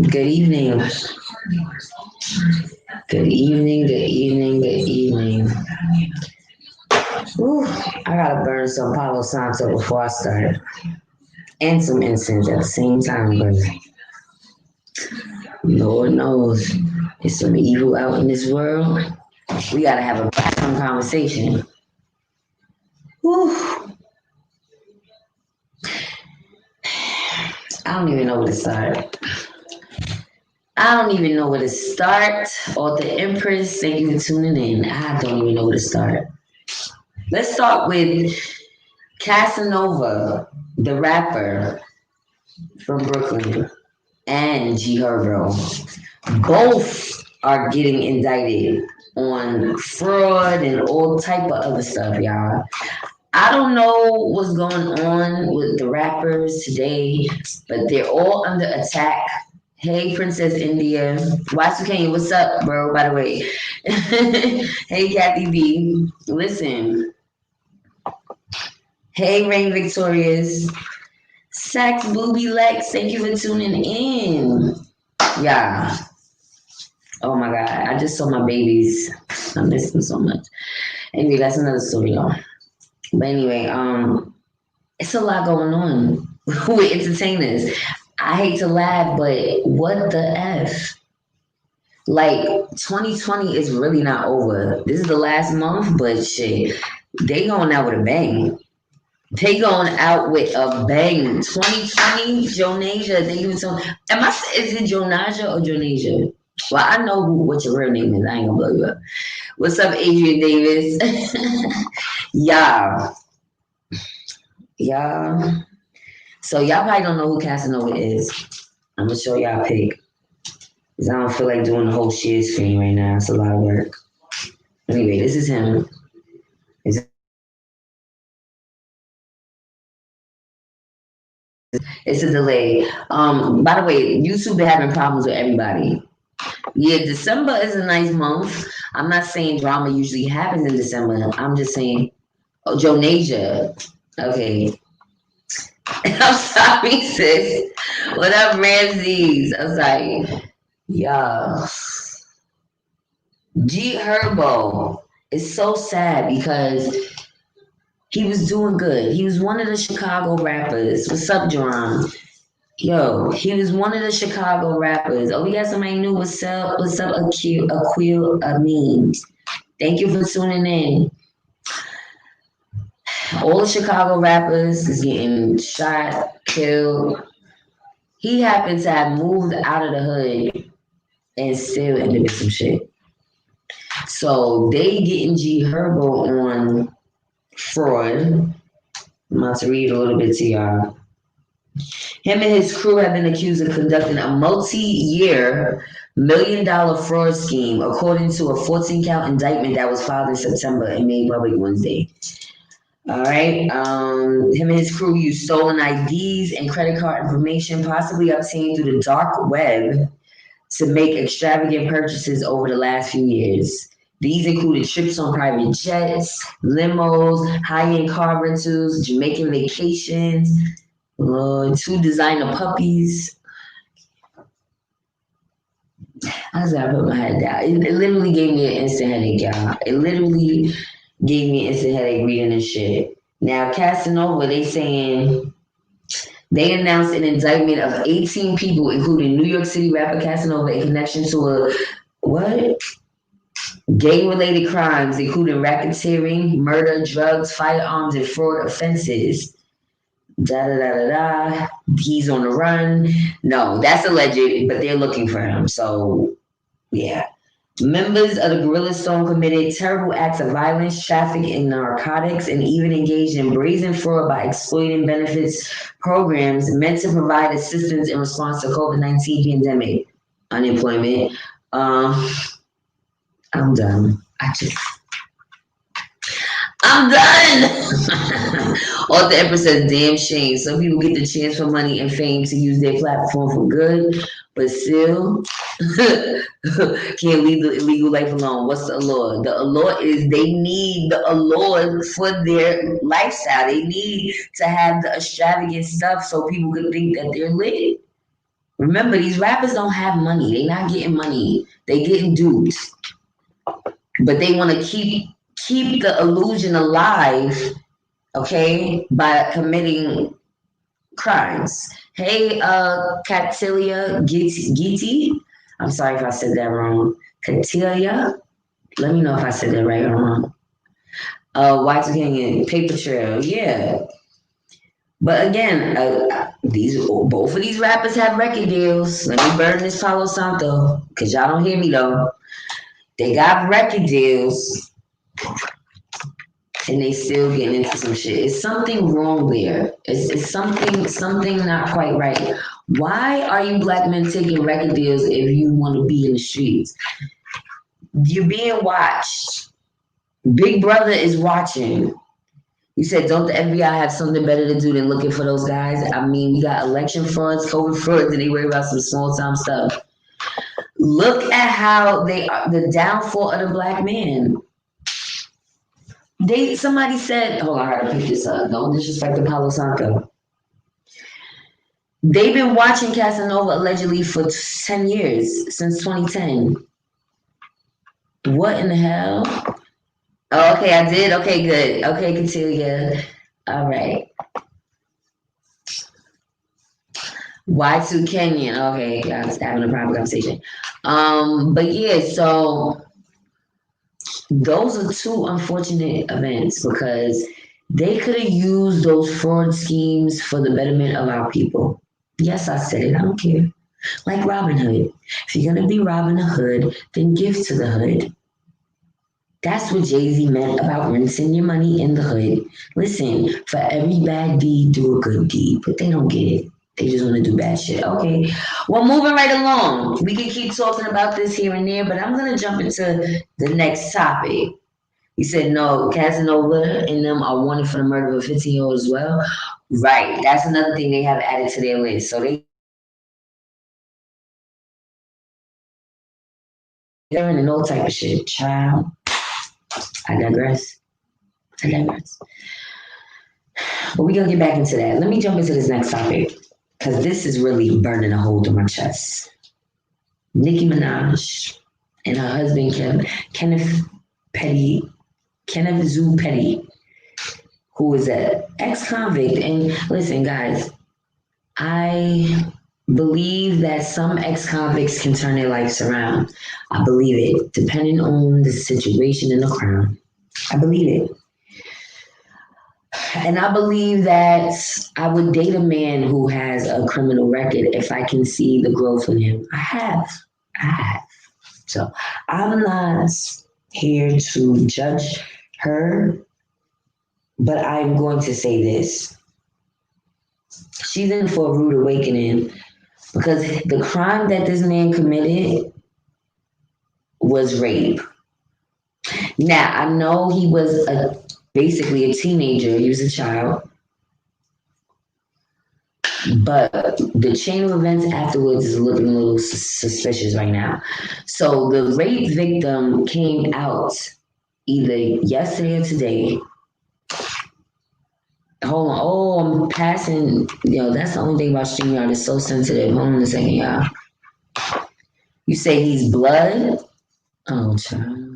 Good evening. Good evening, good evening, good evening. Whew, I gotta burn some Palo Santo before I start. And some incense at the same time, but Lord knows there's some evil out in this world. We gotta have a bathroom conversation. Whew. I don't even know where to start. I don't even know where to start. Or the Empress, thank you for tuning in. I don't even know where to start. Let's start with Casanova, the rapper from Brooklyn, and G Herbo. Both are getting indicted on fraud and all type of other stuff, y'all. I don't know what's going on with the rappers today, but they're all under attack. Hey, Princess India. Y2K, what's up, bro? By the way. Hey, Kathy B. Listen. Hey, Rain Victorious. Sax Booby Lex, thank you for tuning in. Yeah. Oh my God. I just saw my babies. I miss them so much. Anyway, that's another story, though. But anyway, it's a lot going on with entertainers. I hate to laugh, but what the F? Like 2020 is really not over. This is the last month, but shit, they going out with a bang. They going out with a bang. 2020, Jonasia. Thank you so. Is it Jonasia or Jonasia? Well, I know what your real name is. I ain't gonna blow you up. What's up, Adrian Davis? Yeah. Yeah. So y'all probably don't know who Casanova is. I'm gonna show y'all a pic. Cause I don't feel like doing the whole share screen right now. It's a lot of work. Anyway, this is him. It's a delay. By the way, YouTube been having problems with everybody. Yeah, December is a nice month. I'm not saying drama usually happens in December. I'm just saying, oh, Jonasia. Okay. I'm sorry, sis. What up, Ramses? I was like, yeah. G Herbo is so sad because he was doing good. He was one of the Chicago rappers. What's up, Jerome? Yo, he was one of the Chicago rappers. Oh, we got somebody new. What's up? What's up, Aquil Amin? Thank you for tuning in. All the Chicago rappers is getting shot, killed. He happened to have moved out of the hood and still ended with some shit. So they getting G Herbo on fraud. I'm about to read a little bit to y'all. Him and his crew have been accused of conducting a multi-year $1 million fraud scheme, according to a 14-count indictment that was filed in September and made public Wednesday. All right. Him and his crew used stolen IDs and credit card information, possibly obtained through the dark web, to make extravagant purchases over the last few years. These included trips on private jets, limos, high-end car rentals, Jamaican vacations, 2 designer puppies. I just gotta put my head down. It literally gave me an instant headache, y'all. It literally gave me an instant headache reading this shit. Now, Casanova, they announced an indictment of 18 people, including New York City rapper Casanova, in connection to gang-related crimes, including racketeering, murder, drugs, firearms, and fraud offenses. He's on the run. No, that's alleged, but they're looking for him. So, yeah. Members of the Guerrilla Storm committed terrible acts of violence, traffic in narcotics, and even engaged in brazen fraud by exploiting benefits programs meant to provide assistance in response to COVID-19 pandemic unemployment. I'm done. I'm done. Author Empress says, damn shame. Some people get the chance for money and fame to use their platform for good, but still can't leave the illegal life alone. What's the allure? The allure is they need the allure for their lifestyle. They need to have the extravagant stuff so people can think that they're lit. Remember, these rappers don't have money. They not getting money. They getting dudes. But they want to keep the illusion alive, okay, by committing crimes. Hey, Catilia Gitti. I'm sorry if I said that wrong. Catilia. Let me know if I said that right or wrong. Y2K Paper Trail. Yeah. But again, both of these rappers have record deals. Let me burn this Palo Santo, because y'all don't hear me though. They got record deals and they still getting into some shit. It's something wrong there. It's something not quite right. Why are you black men taking record deals if you want to be in the streets? You're being watched. Big Brother is watching. You said, don't the FBI have something better to do than looking for those guys? I mean, we got election frauds, COVID frauds, and they worry about some small time stuff. Look at how they are, the downfall of the black man. Somebody said, hold on, I gotta pick this up. Don't disrespect the Palo Santo. They've been watching Casanova allegedly for 10 years, since 2010. What in the hell? Oh, okay, I did. Okay, good. Okay, Catilia. All right. Y2 Kenyan. Okay, I was having a private conversation. But yeah, so those are two unfortunate events because they could have used those fraud schemes for the betterment of our people. Yes, I said it. I don't care. Like Robin Hood. If you're gonna be robbing the hood, then give to the hood. That's what Jay-Z meant about rinsing your money in the hood. Listen, for every bad deed, do a good deed, but they don't get it. They just want to do bad shit. Okay, well, moving right along. We can keep talking about this here and there, but I'm going to jump into the next topic. You said, no, Casanova and them are wanted for the murder of a 15-year-old as well. Right, that's another thing they have added to their list. So they and all type of shit. Child, I digress. But we're going to get back into that. Let me jump into this next topic because this is really burning a hole in my chest. Nicki Minaj and her husband, Kenneth Zoo Petty, who is an ex-convict. And listen, guys, I believe that some ex-convicts can turn their lives around. I believe it, depending on the situation and the crime. I believe it. And I believe that I would date a man who has a criminal record if I can see the growth in him. I have. So I'm not here to judge her, but I'm going to say this. She's in for a rude awakening because the crime that this man committed was rape. Now, I know he was basically a teenager. He was a child. But the chain of events afterwards is looking a little suspicious right now. So the rape victim came out either yesterday or today. Hold on. Oh, I'm passing. That's the only thing about StreamYard. It's so sensitive. Hold on a second, y'all. You say he's blood? Oh, child.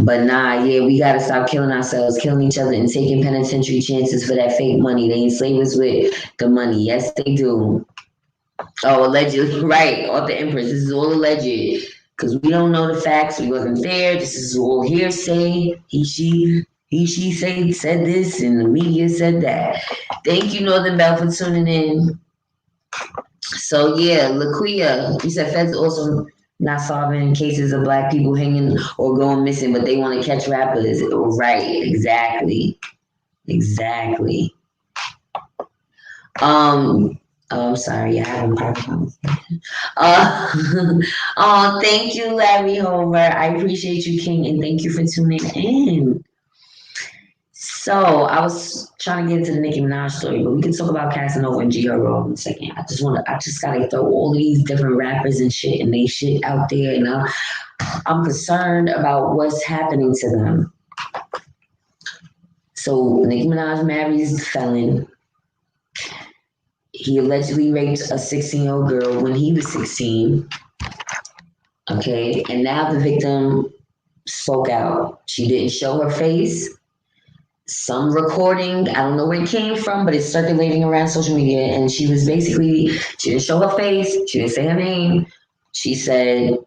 But nah, yeah, we gotta stop killing ourselves, killing each other, and taking penitentiary chances for that fake money. They enslave us with the money. Yes, they do. Oh, allegedly, right? Off the Empress. This is all alleged because we don't know the facts. We wasn't there. This is all hearsay. He, she said this, and the media said that. Thank you, Northern Bell, for tuning in. So yeah, LaQuia, you said feds also not solving cases of black people hanging or going missing, but they want to catch rappers. Right, exactly. I'm sorry, I haven't private conversation. Oh, thank you, Larry Hover. I appreciate you, King, and thank you for tuning in. So I was trying to get into the Nicki Minaj story, but we can talk about Casanova and G Herbo in a second. I just gotta throw all of these different rappers and shit and they shit out there, and I'm concerned about what's happening to them. So Nicki Minaj marries a felon. He allegedly raped a 16-year-old girl when he was 16. Okay, and now the victim spoke out. She didn't show her face. Some recording, I don't know where it came from, but it's circulating around social media. And she was basically, she didn't show her face, she didn't say her name. She said,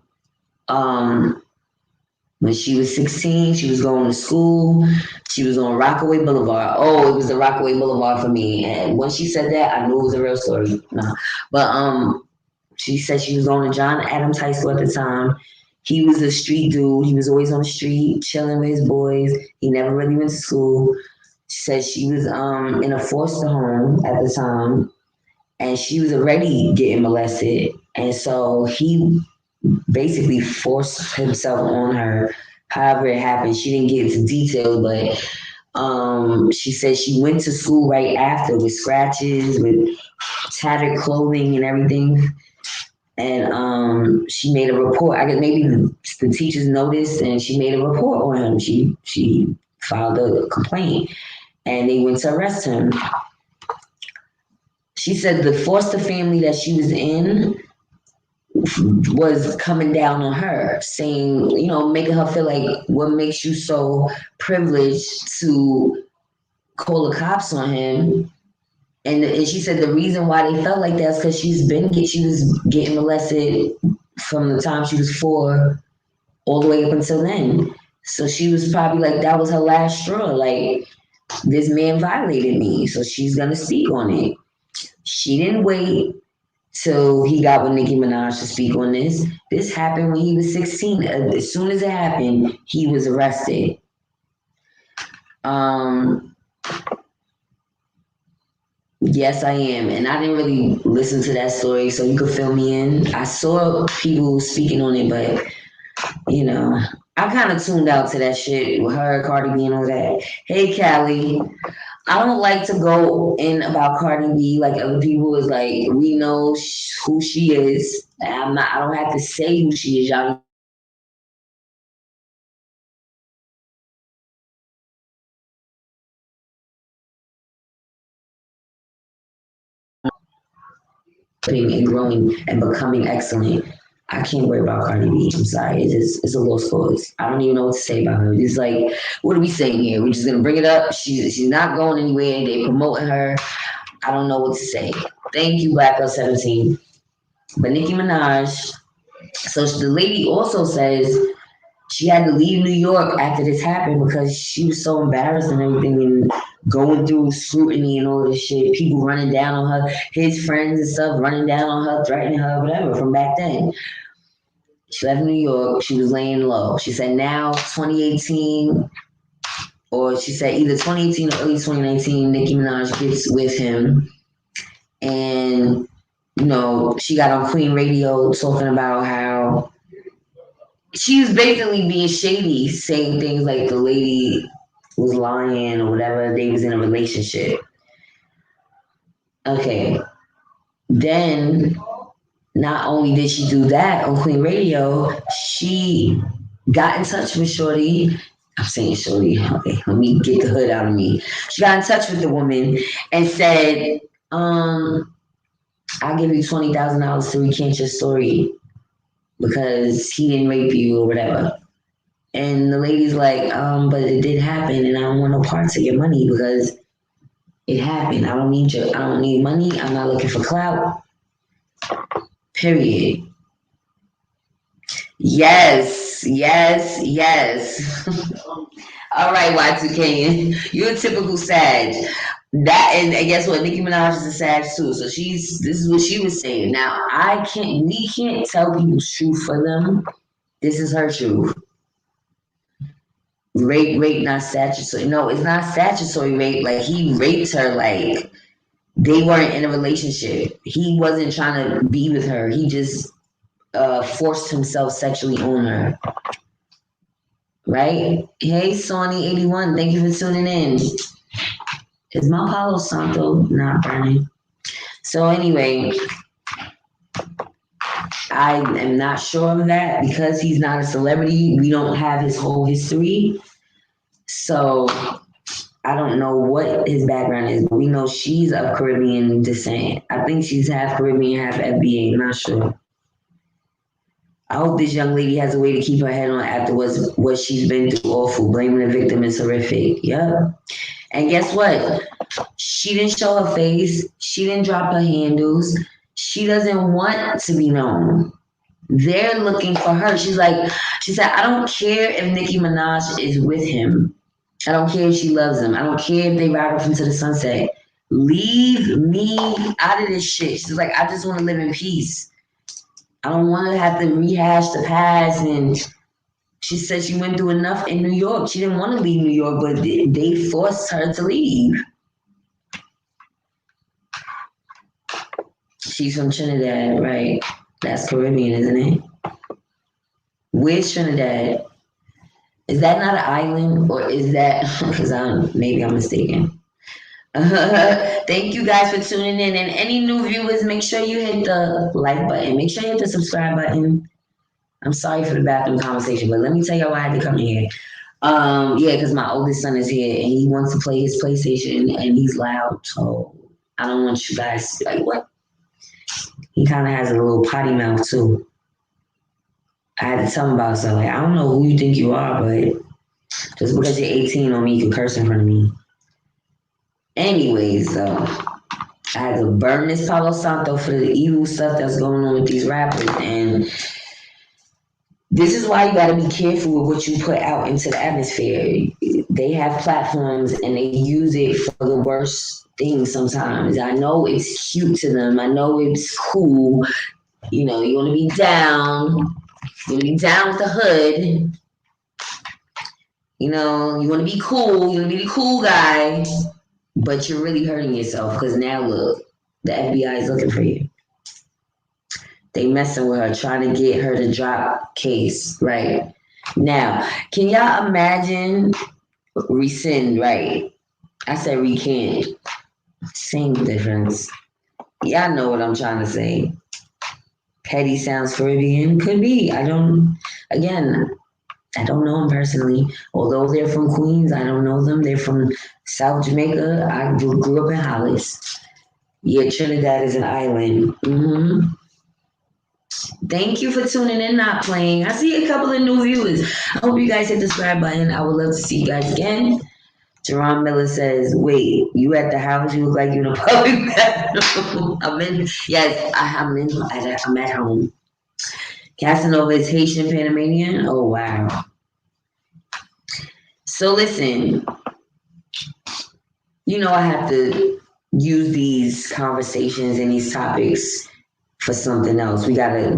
when she was 16, she was going to school. She was on Rockaway Boulevard. Oh, it was the Rockaway Boulevard for me. And when she said that, I knew it was a real story. No, but she said she was going to John Adams High School at the time. He was a street dude. He was always on the street, chilling with his boys. He never really went to school. She said she was in a foster home at the time, and she was already getting molested. And so he basically forced himself on her. However it happened, she didn't get into details, but she said she went to school right after with scratches, with tattered clothing and everything. And she made a report. I guess maybe the teachers noticed, and she made a report on him. She filed a complaint, and they went to arrest him. She said the foster family that she was in was coming down on her, saying, making her feel like, what makes you so privileged to call the cops on him? And she said the reason why they felt like that is because she was getting molested from the time she was 4 all the way up until then. So she was probably like, that was her last straw. Like, this man violated me, so she's gonna speak on it. She didn't wait till he got with Nicki Minaj to speak on this. This happened when he was 16. As soon as it happened, he was arrested. Yes, I am. And I didn't really listen to that story, so you could fill me in. I saw people speaking on it, but, I kind of tuned out to that shit with her, Cardi B, and all that. Hey, Callie. I don't like to go in about Cardi B like other people. Is like, we know who she is. I don't have to say who she is. Y'all and growing and becoming excellent. I can't worry about Cardi B. I'm sorry. It's a lost cause. I don't even know what to say about her. It's like, what are we saying here? We're just gonna bring it up. She's not going anywhere. They promoting her. I don't know what to say. Thank you, Black Girl 17. But Nicki Minaj. So the lady also says she had to leave New York after this happened because she was so embarrassed and everything, and going through scrutiny and all this shit. People running down on her, his friends and stuff running down on her, threatening her, whatever, from back then. She left New York. She was laying low. She said now 2018, or she said either 2018 or early 2019, Nicki Minaj gets with him. And, she got on Queen Radio talking about how she was basically being shady, saying things like the lady was lying or whatever, they was in a relationship. Okay. Then not only did she do that on Queen Radio, she got in touch with Shorty. I'm saying Shorty. Okay, let me get the hood out of me. She got in touch with the woman and said, I'll give you $20,000 to recant your story because he didn't rape you or whatever. And the lady's like, but it did happen and I don't want no parts of your money because it happened. I don't need money. I'm not looking for clout. Period. Yes. All right, Y2K, you're a typical Sag. That and guess what? Nicki Minaj is a Sag too. So this is what she was saying. Now we can't tell people's truth for them. This is her truth. Rape, not statutory. No, it's not statutory rape. Like he raped her. Like they weren't in a relationship. He wasn't trying to be with her. He just forced himself sexually on her. right? Hey, Sony81, thank you for tuning in. Is my Palo Santo not burning? So anyway, I am not sure of that because he's not a celebrity. We don't have his whole history. So I don't know what his background is, but we know she's of Caribbean descent. I think she's half Caribbean, half FBA. I'm not sure. I hope this young lady has a way to keep her head on afterwards. What she's been through, awful. Blaming the victim is horrific. Yep. And guess what? She didn't show her face. She didn't drop her handles. She doesn't want to be known. They're looking for her. She said, I don't care if Nicki Minaj is with him. I don't care if she loves him. I don't care if they ride off into the sunset. Leave me out of this shit. She's like, I just want to live in peace. I don't want to have to rehash the past. And she said she went through enough in New York. She didn't want to leave New York, but they forced her to leave. She's from Trinidad, right? That's Caribbean, isn't it? Where's Trinidad? Is that not an island, or is that, because maybe I'm mistaken. Thank you guys for tuning in. And any new viewers, make sure you hit the like button. Make sure you hit the subscribe button. I'm sorry for the bathroom conversation, but let me tell y'all why I had to come in here. Yeah, because my oldest son is here and he wants to play his PlayStation and he's loud. So I don't want you guys to be like, what? He kind of has a little potty mouth too. I had to tell him about something. Like, I don't know who you think you are, but just because you're 18 on me, you can curse in front of me. Anyways, I had to burn this Palo Santo for the evil stuff that's going on with these rappers. And this is why you got to be careful with what you put out into the atmosphere. They have platforms and they use it for the worst things sometimes. I know it's cute to them. I know it's cool. You know, you want to be down. You want to be down with the hood. You know, you want to be cool. You want to be the cool guy. But you're really hurting yourself because now look, the FBI is looking for you. They messing with her, trying to get her to drop case, right? Now, can y'all imagine rescind, right? I said recant. Same difference. Y'all know what I'm trying to say. Petty sounds Caribbean. Could be. I don't know them personally. Although they're from Queens, I don't know them. They're from South Jamaica. I grew up in Hollis. Yeah, Trinidad is an island. Mm-hmm. Thank you for tuning in, not playing. I see a couple of new viewers. I hope you guys hit the subscribe button. I would love to see you guys again. Jerron Miller says, wait, you at the house? You look like you're in a public bathroom. I'm at home. Casanova is Haitian Panamanian. Oh, wow. So listen, you know I have to use these conversations and these topics for something else. We gotta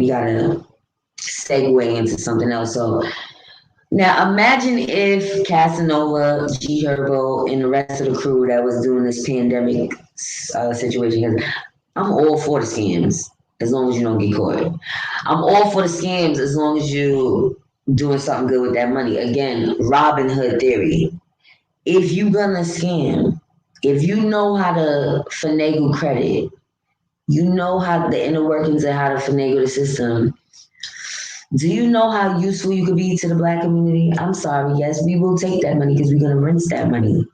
segue into something else. So now imagine if Casanova, G Herbo, and the rest of the crew that was doing this pandemic situation. I'm all for the scams as long as you don't get caught. I'm all for the scams as long as you doing something good with that money. Again, Robin Hood theory. If you gonna scam, if you know how to finagle credit, you know how the inner workings of how to finagle the system. Do you know how useful you could be to the Black community? I'm sorry. Yes, we will take that money because we're gonna rinse that money.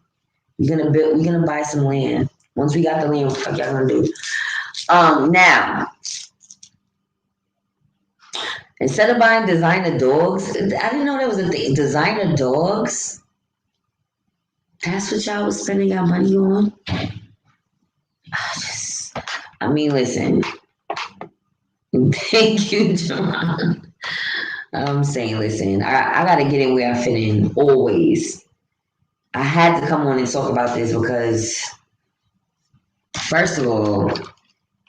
We're gonna buy some land. Once we got the land, what the fuck y'all gonna do? Now, instead of buying designer dogs, I didn't know that was a thing. Designer dogs. That's what y'all was spending your money on. I mean, listen. Thank you, John. I'm saying, listen, I got to get in where I fit in always. I had to come on and talk about this because, first of all,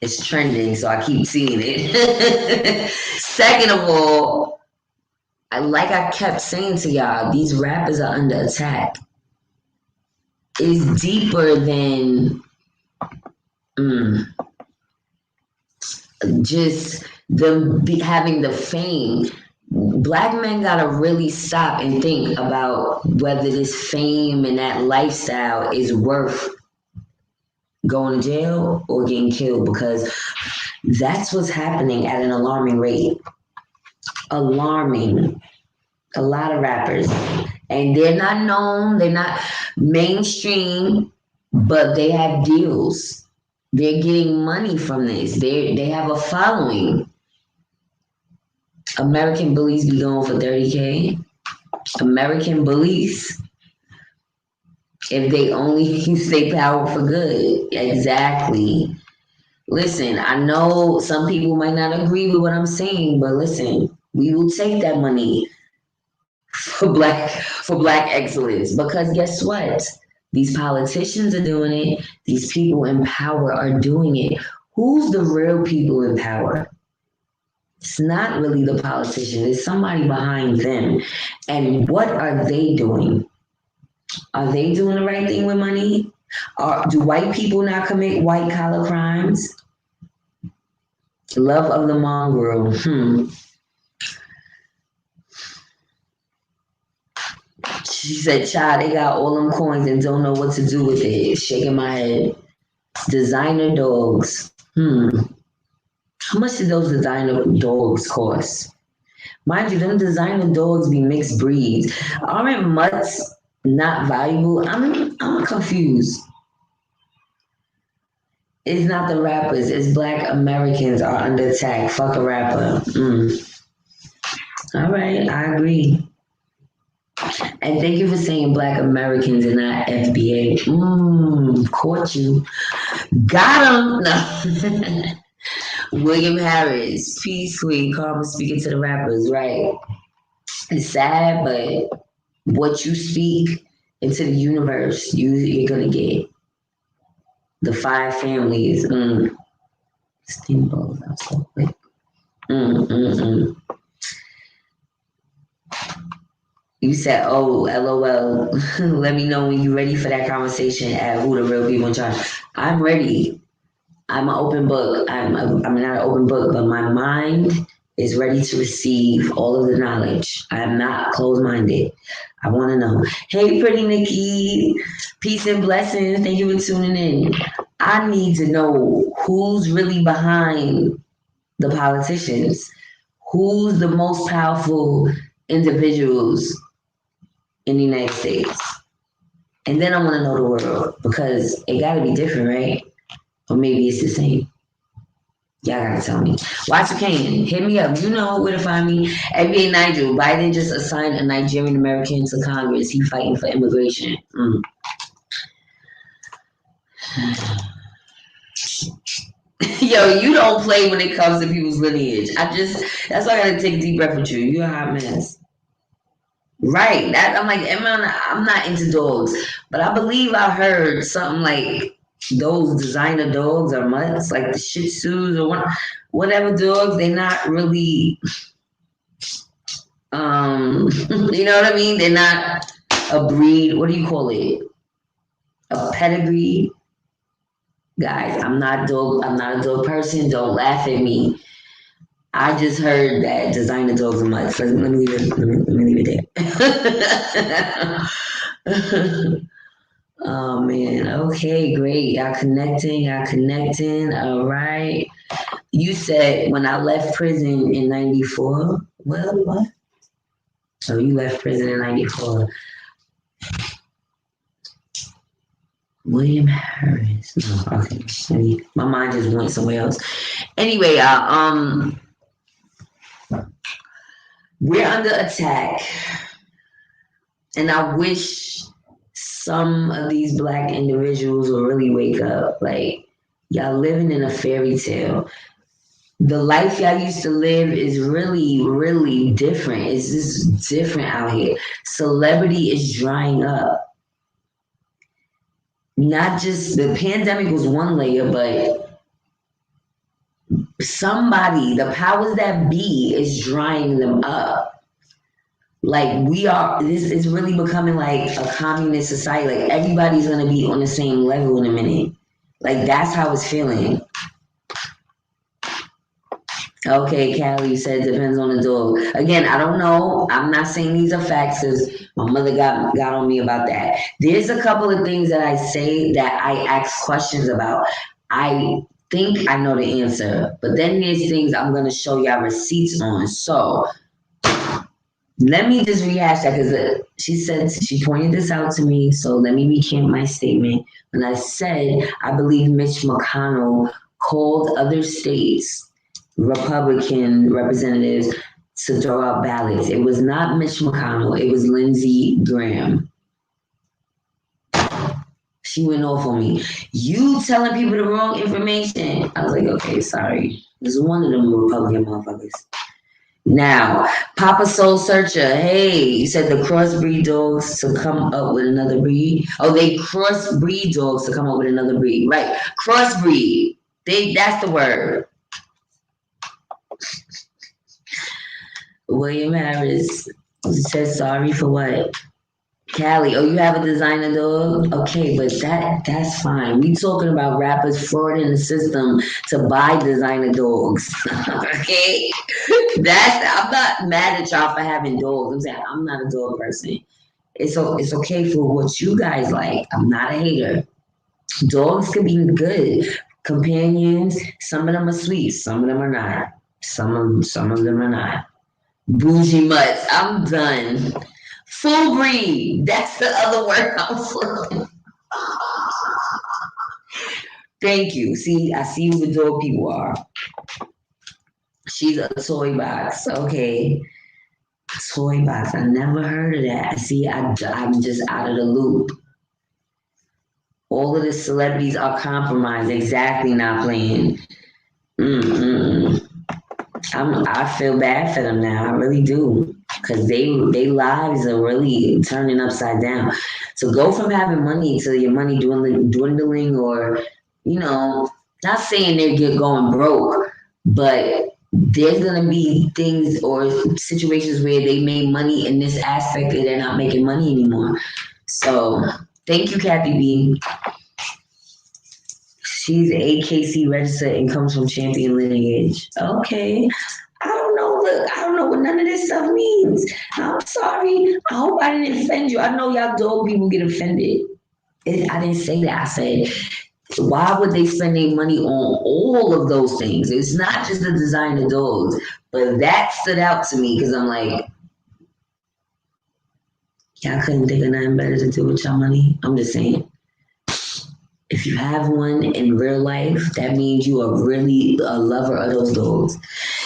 it's trending, so I keep seeing it. Second of all, I kept saying to y'all, these rappers are under attack. It's deeper than just them having the fame. Black men gotta really stop and think about whether this fame and that lifestyle is worth going to jail or getting killed, because that's what's happening at an alarming rate. Alarming. A lot of rappers. And they're not known, they're not mainstream, but they have deals. They're getting money from this. They have a following. American bullies be going for 30K. American bullies, if they only use their power for good. Exactly. Listen, I know some people might not agree with what I'm saying, but listen, we will take that money for black excellence, because guess what? These politicians are doing it. These people in power are doing it. Who's the real people in power? It's not really the politician. It's somebody behind them. And what are they doing? Are they doing the right thing with money? Or do white people not commit white collar crimes? Love of the mongrel. She said, child, they got all them coins and don't know what to do with it. Shaking my head. Designer dogs. How much did those designer dogs cost? Mind you, them designer dogs be mixed breeds. Aren't mutts not valuable? I'm confused. It's not the rappers, it's Black Americans are under attack. Fuck a rapper. All right, I agree. And thank you for saying Black Americans and not FBA. Caught you. Got him. No. William Harris. Peace, sweet. Karma speaking to the rappers. Right. It's sad, but what you speak into the universe, you're going to get. The 5 families. Steamboat. That was so quick. You said, oh, LOL. Let me know when you're ready for that conversation at Who the Real People in Charge. I'm ready. I'm an open book. I'm not an open book, but my mind is ready to receive all of the knowledge. I am not closed-minded. I want to know. Hey, pretty Nikki. Peace and blessings. Thank you for tuning in. I need to know who's really behind the politicians. Who's the most powerful individuals in the United States? And then I want to know the world, because it got to be different, right? Or maybe it's the same. Y'all gotta tell me. Watch Kane, hit me up. You know where to find me. NBA Nigel, Biden just assigned a Nigerian American to Congress. He fighting for immigration. Yo, you don't play when it comes to people's lineage. That's why I gotta take a deep breath with you. You're a hot mess. Right. I'm like, I'm not into dogs, but I believe I heard something like those designer dogs are mutts, like the Shih Tzus or whatever dogs. They're not really, you know what I mean? They're not a breed. What do you call it? A pedigree. Guys, I'm not a dog person. Don't laugh at me. I just heard that designer dogs are mutts. Let me leave it there. Oh man, okay, great. Y'all connecting. All right. You said when I left prison in 94. Well, what? Oh, you left prison in 94. William Harris. No, okay. My mind just went somewhere else. Anyway, we're under attack. And I wish some of these Black individuals will really wake up. Like, y'all living in a fairy tale. The life y'all used to live is really, really different. It's just different out here. Celebrity is drying up. Not just the pandemic was one layer, but somebody, the powers that be, is drying them up. Like this is really becoming like a communist society. Like everybody's gonna be on the same level in a minute. Like that's how it's feeling. Okay, Callie said depends on the dog. Again, I don't know. I'm not saying these are facts because my mother got on me about that. There's a couple of things that I say that I ask questions about. I think I know the answer, but then there's things I'm gonna show y'all receipts on. So let me just rehash that because she said she pointed this out to me. So let me recant my statement. When I said I believe Mitch McConnell called other states Republican representatives to throw out ballots. It was not Mitch McConnell. It was Lindsey Graham. She went off on me. You telling people the wrong information. I was like, okay, sorry. This is one of them Republican motherfuckers. Now, Papa Soul Searcher, hey, you said the crossbreed dogs to come up with another breed. Oh, they crossbreed dogs to come up with another breed. Right. Crossbreed. That's the word. William Harris says sorry for what? Callie, oh, you have a designer dog? Okay, but that's fine. We talking about rappers fraud in the system to buy designer dogs. Okay? I'm not mad at y'all for having dogs. I'm saying I'm not a dog person. It's okay for what you guys like. I'm not a hater. Dogs can be good. Companions, some of them are sweet, some of them are not. Some of them are not. Bougie mutts. I'm done. Full breed. That's the other word I'm looking. Thank you. See, I see who the dog people are. She's a toy box. Okay. Toy box. I never heard of that. See, I'm just out of the loop. All of the celebrities are compromised. Exactly, not playing. I feel bad for them now. I really do. Because they lives are really turning upside down. To go from having money to your money dwindling or, not saying they're going broke, but there's going to be things or situations where they made money in this aspect and they're not making money anymore. So thank you, Kathy B. She's AKC registered and comes from champion lineage. Okay. I don't know. Look, I don't know what none of this stuff means. I'm sorry. I hope I didn't offend you. I know y'all dog people get offended. I didn't say that. I said, why would they spend their money on all of those things? It's not just the designer dogs. But that stood out to me because I'm like, y'all couldn't think of nothing better to do with your money. I'm just saying. If you have one in real life, that means you are really a lover of those dogs.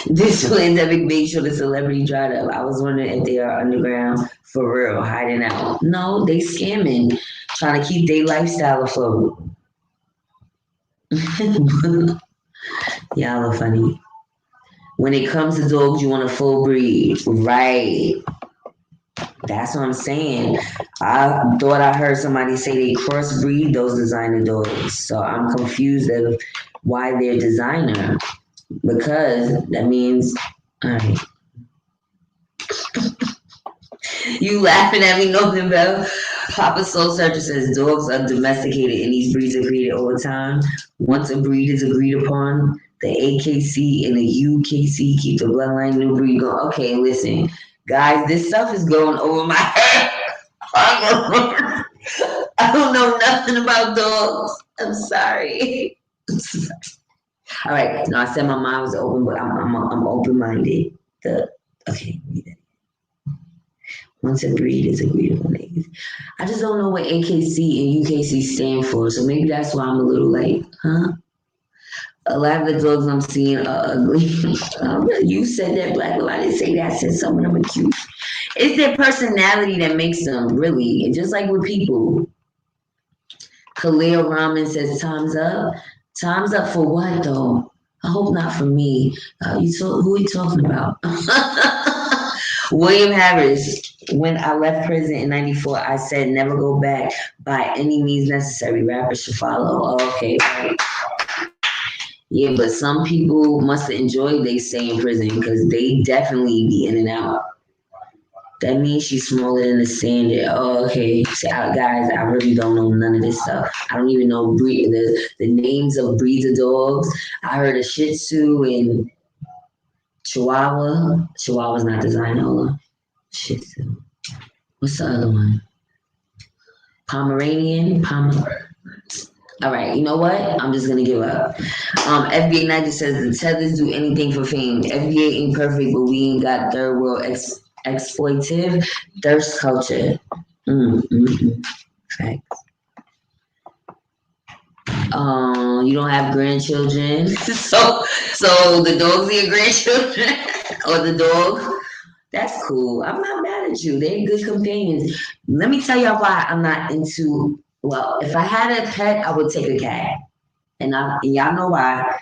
This pandemic made sure the celebrity dried up. I was wondering if they are underground for real, hiding out. No, they scamming, trying to keep their lifestyle afloat. Y'all are funny. When it comes to dogs, you want a full breed, right? That's what I'm saying. I thought I heard somebody say they crossbreed those designer dogs. So I'm confused of why they're designer. Because that means, all right. You laughing at me, Northern Bell? Papa Soul Searcher says dogs are domesticated and these breeds are created over time. Once a breed is agreed upon, the AKC and the UKC keep the bloodline new breed going. Okay, listen. Guys, this stuff is going over my head. I don't know nothing about dogs. I'm sorry. All right. No, I said my mind was open, but I'm open-minded. Okay, read that. Once a breed is agreed upon. I just don't know what AKC and UKC stand for, so maybe that's why I'm a little like, huh? A lot of the dogs I'm seeing are ugly. You said that, Black. I didn't say that. I said some of them are cute. It's their personality that makes them, really. And just like with people. Khalil Rahman says, time's up. Time's up for what, though? I hope not for me. Who are you talking about? William Harris. When I left prison in 94, I said never go back by any means necessary. Rappers should follow. Oh, okay, right. Yeah, but some people must have enjoyed they stay in prison because they definitely be in and out. That means she's smaller than the standard. Oh, okay. So, guys, I really don't know none of this stuff. I don't even know the names of breeds of dogs. I heard a Shih Tzu and Chihuahua. Chihuahua's not designer. Hold on. Shih Tzu. What's the other one? Pomeranian. All right, you know what? I'm just gonna give up. FBA Nike says the tethers do anything for fame. FBA ain't perfect, but we ain't got third world exploitive thirst culture. Facts. You don't have grandchildren, so the dogs are your grandchildren or the dog. That's cool. I'm not mad at you. They're good companions. Let me tell y'all why I'm not into. Well, if I had a pet, I would take a cat, and y'all know why.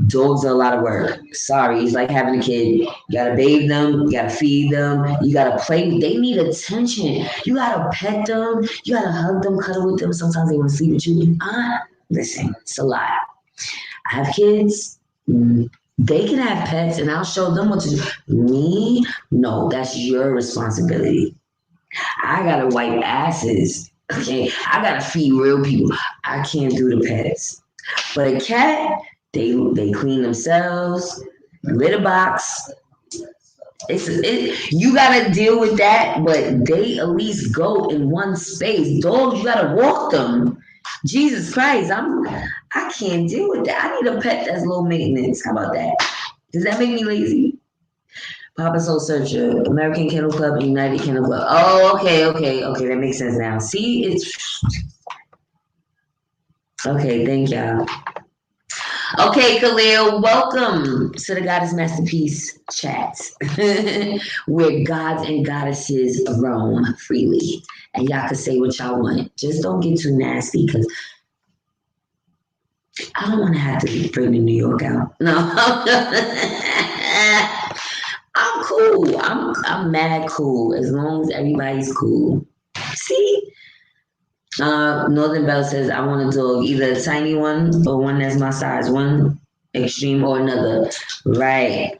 Dogs are a lot of work. Sorry, it's like having a kid. You gotta bathe them, you gotta feed them, you gotta play. They need attention. You gotta pet them, you gotta hug them, cuddle with them. Sometimes they want to sleep with you. Listen, it's a lot. I have kids. They can have pets, and I'll show them what to do. Me, no, that's your responsibility. I gotta wipe asses. Okay, I gotta feed real people. I can't do the pets. But a cat, they clean themselves, litter box. You gotta deal with that, but they at least go in one space. Dogs, you gotta walk them. Jesus Christ, I can't deal with that. I need a pet that's low maintenance. How about that? Does that make me lazy? Papa Soul Searcher, American Kennel Club, and United Kennel Club. Oh, okay, that makes sense now. See, it's okay. Thank y'all. Okay, Khalil, welcome to the Goddess Masterpeace chat, where gods and goddesses roam freely, and y'all can say what y'all want. Just don't get too nasty, because I don't want to have to bring the New York out. No, I'm cool. I'm mad cool as long as everybody's cool. See. Northern Bell says, I want a dog, either a tiny one or one that's my size, one extreme or another. Right.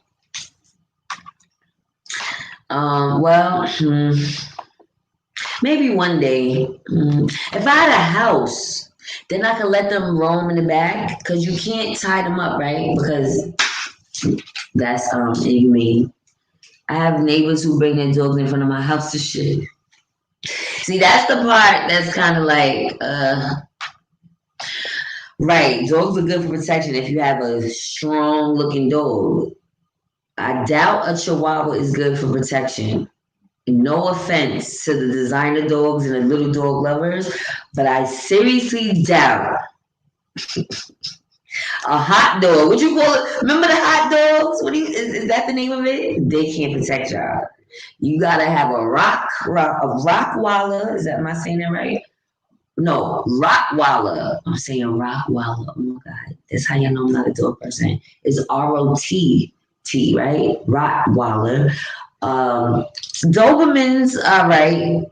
Maybe one day. If I had a house, then I could let them roam in the back, because you can't tie them up, right? Because that's inhumane. I have neighbors who bring their dogs in front of my house to shit. See, that's the part that's kind of like, right, dogs are good for protection if you have a strong looking dog. I doubt a Chihuahua is good for protection. No offense to the designer dogs and the little dog lovers, but I seriously doubt a hot dog. What you call it? Remember the hot dogs? Is that the name of it? They can't protect y'all. You gotta have a Rottweiler. Am I saying that right? No, Rottweiler. I'm saying Rottweiler. Oh my God, that's how y'all know I'm not a dog person. It's ROTT, right? Rottweiler. Dobermans, all right.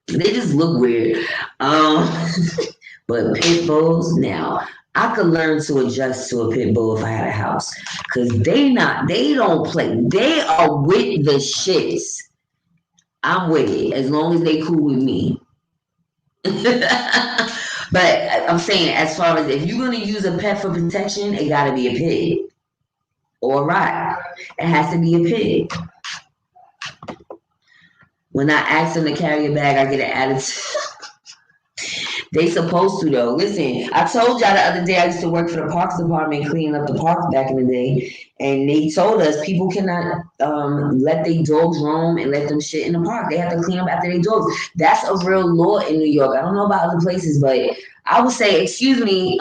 They just look weird. But pit bulls, now I could learn to adjust to a pit bull if I had a house, because they don't play. They are with the shits. I'm with it as long as they cool with me. But I'm saying, as far as if you're gonna use a pet for protection, it gotta be a pig or a rat. It has to be a pig. When I ask them to carry a bag, I get an attitude. They supposed to though. Listen, I told y'all the other day I used to work for the parks department cleaning up the parks back in the day, and they told us people cannot let their dogs roam and let them shit in the park. They have to clean up after their dogs. That's a real law in New York. I don't know about other places, but I would say, excuse me,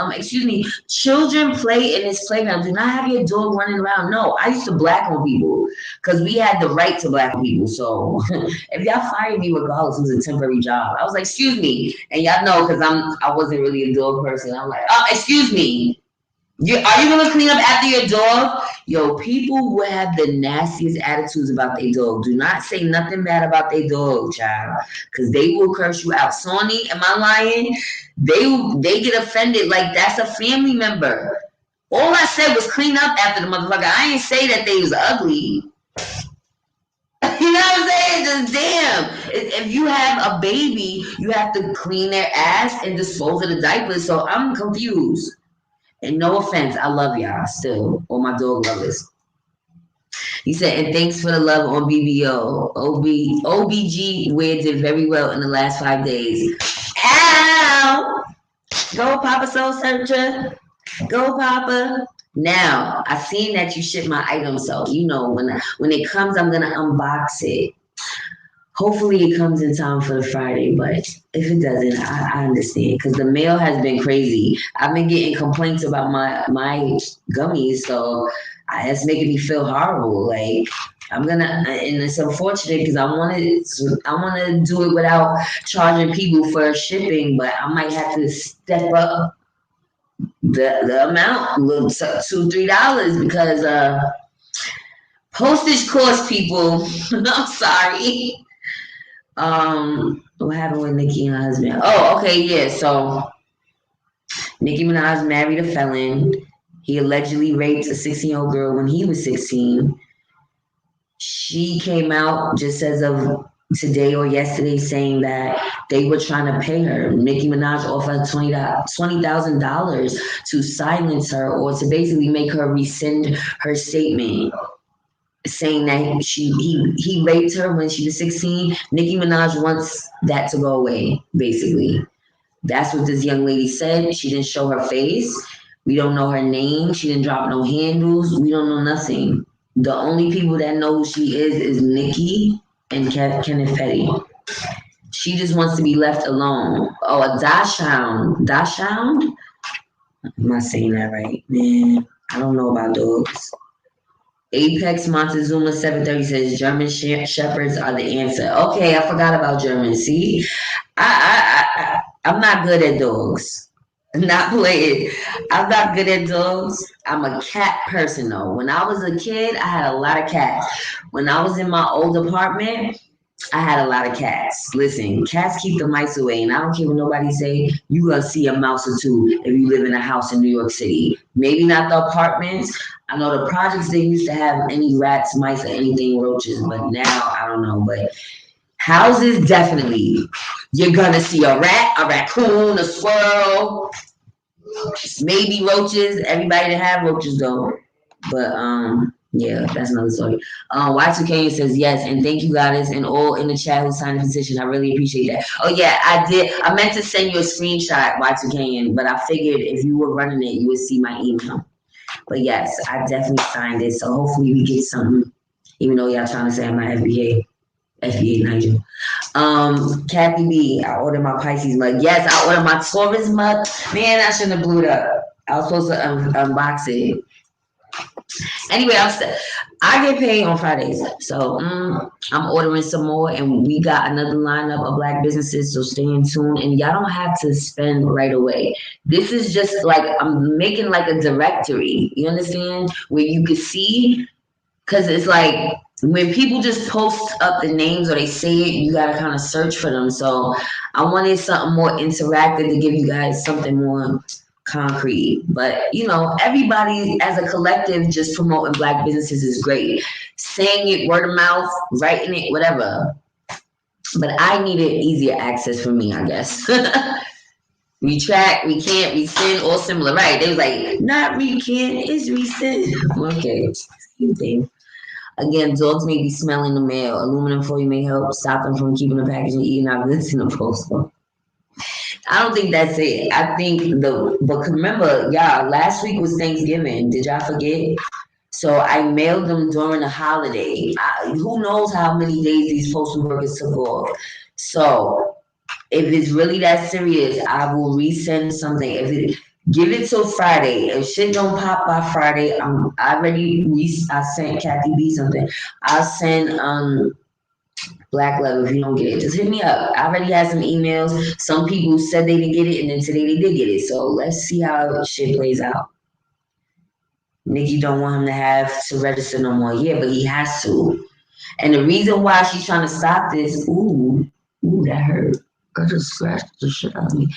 children play in this playground. Do not have your dog running around. No, I used to black on people because we had the right to black on people. So if y'all fired me regardless, it was a temporary job. I was like, excuse me. And y'all know, because I wasn't really a dog person. I'm like, excuse me. Are you going to clean up after your dog? Yo, people who have the nastiest attitudes about their dog, do not say nothing bad about their dog, child, because they will curse you out. Sony, am I lying? They get offended like that's a family member. All I said was clean up after the motherfucker. I ain't say that they was ugly. You know what I'm saying? Just damn. If you have a baby, you have to clean their ass and dispose of the diapers. So I'm confused. And no offense, I love y'all still, all my dog lovers. He said, and thanks for the love on BBO. OBG where did very well in the last 5 days. Ow! Go Papa Soul Searcher. Go Papa. Now, I seen that you shipped my item, so you know when it comes, I'm gonna unbox it. Hopefully it comes in time for the Friday, but if it doesn't, I understand because the mail has been crazy. I've been getting complaints about my gummies, so it's making me feel horrible. Like I'm gonna, and it's unfortunate because I want to do it without charging people for shipping, but I might have to step up the amount, $2-3 because postage costs people. I'm sorry. What happened with Nicki and her husband? Oh, okay, yeah. So Nicki Minaj married a felon. He allegedly raped a 16-year-old girl when he was 16. She came out just as of today or yesterday saying that they were trying to pay her. Nicki Minaj offered $20,000 to silence her or to basically make her rescind her statement, saying that he raped her when she was 16. Nicki Minaj wants that to go away, basically. That's what this young lady said. She didn't show her face. We don't know her name. She didn't drop no handles. We don't know nothing. The only people that know who she is Nicki and Kenneth Petty. She just wants to be left alone. Oh, a dachshund. Dachshund? Am I saying that right? Man, I don't know about dogs. Apex Montezuma 730 says German shepherds are the answer. Okay, I forgot about German. See, I'm not good at dogs. Not playing. I'm not good at dogs. I'm a cat person though. When I was a kid, I had a lot of cats. When I was in my old apartment, I had a lot of cats. Listen, cats keep the mice away, and I don't care what nobody say. You gonna see a mouse or two if you live in a house in New York City. Maybe not the apartments. I know the projects they used to have any rats, mice, or anything, roaches, but now I don't know. But houses, definitely. You're gonna see a rat, a raccoon, a squirrel, maybe roaches. Everybody that have roaches though. But yeah, that's another story. Y2K says yes, and thank you, Goddess, and all in the chat who signed the petition. I really appreciate that. Oh yeah, I did. I meant to send you a screenshot, Y2K, but I figured if you were running it, you would see my email. But yes, I definitely signed it. So hopefully we get something. Even though y'all trying to say I'm not FBA Nigel. Kathy B, I ordered my Pisces mug. Yes, I ordered my Taurus mug. Man, I shouldn't have blew it up. I was supposed to unbox it. Anyway, I get paid on Fridays, so I'm ordering some more, and we got another lineup of Black businesses. So stay in tune, and y'all don't have to spend right away. This is just like I'm making like a directory. You understand? Where you can see, because it's like when people just post up the names or they say it, you gotta kind of search for them. So I wanted something more interactive to give you guys something more concrete. But you know, everybody as a collective just promoting Black businesses is great. Saying it word of mouth, writing it, whatever. But I needed easier access for me, I guess. Retract, recant, rescind, all similar, right? They was like, not recant, it's rescind. Okay, same thing. Again, dogs may be smelling the mail. Aluminum foil may help stop them from keeping the package and eating out goods in the post. I don't think that's it. I think but remember, y'all, last week was Thanksgiving. Did y'all forget? So I mailed them during the holiday. Who knows how many days these postal workers took off. So if it's really that serious, I will resend something. Give it till Friday. If shit don't pop by Friday, I sent Kathy B something. I'll send Black Love if you don't get it. Just hit me up. I already had some emails. Some people said they didn't get it, and then today they did get it. So let's see how shit plays out. Nicki don't want him to have to register no more. Yeah, but he has to. And the reason why she's trying to stop this, ooh, that hurt. I just scratched the shit out of me.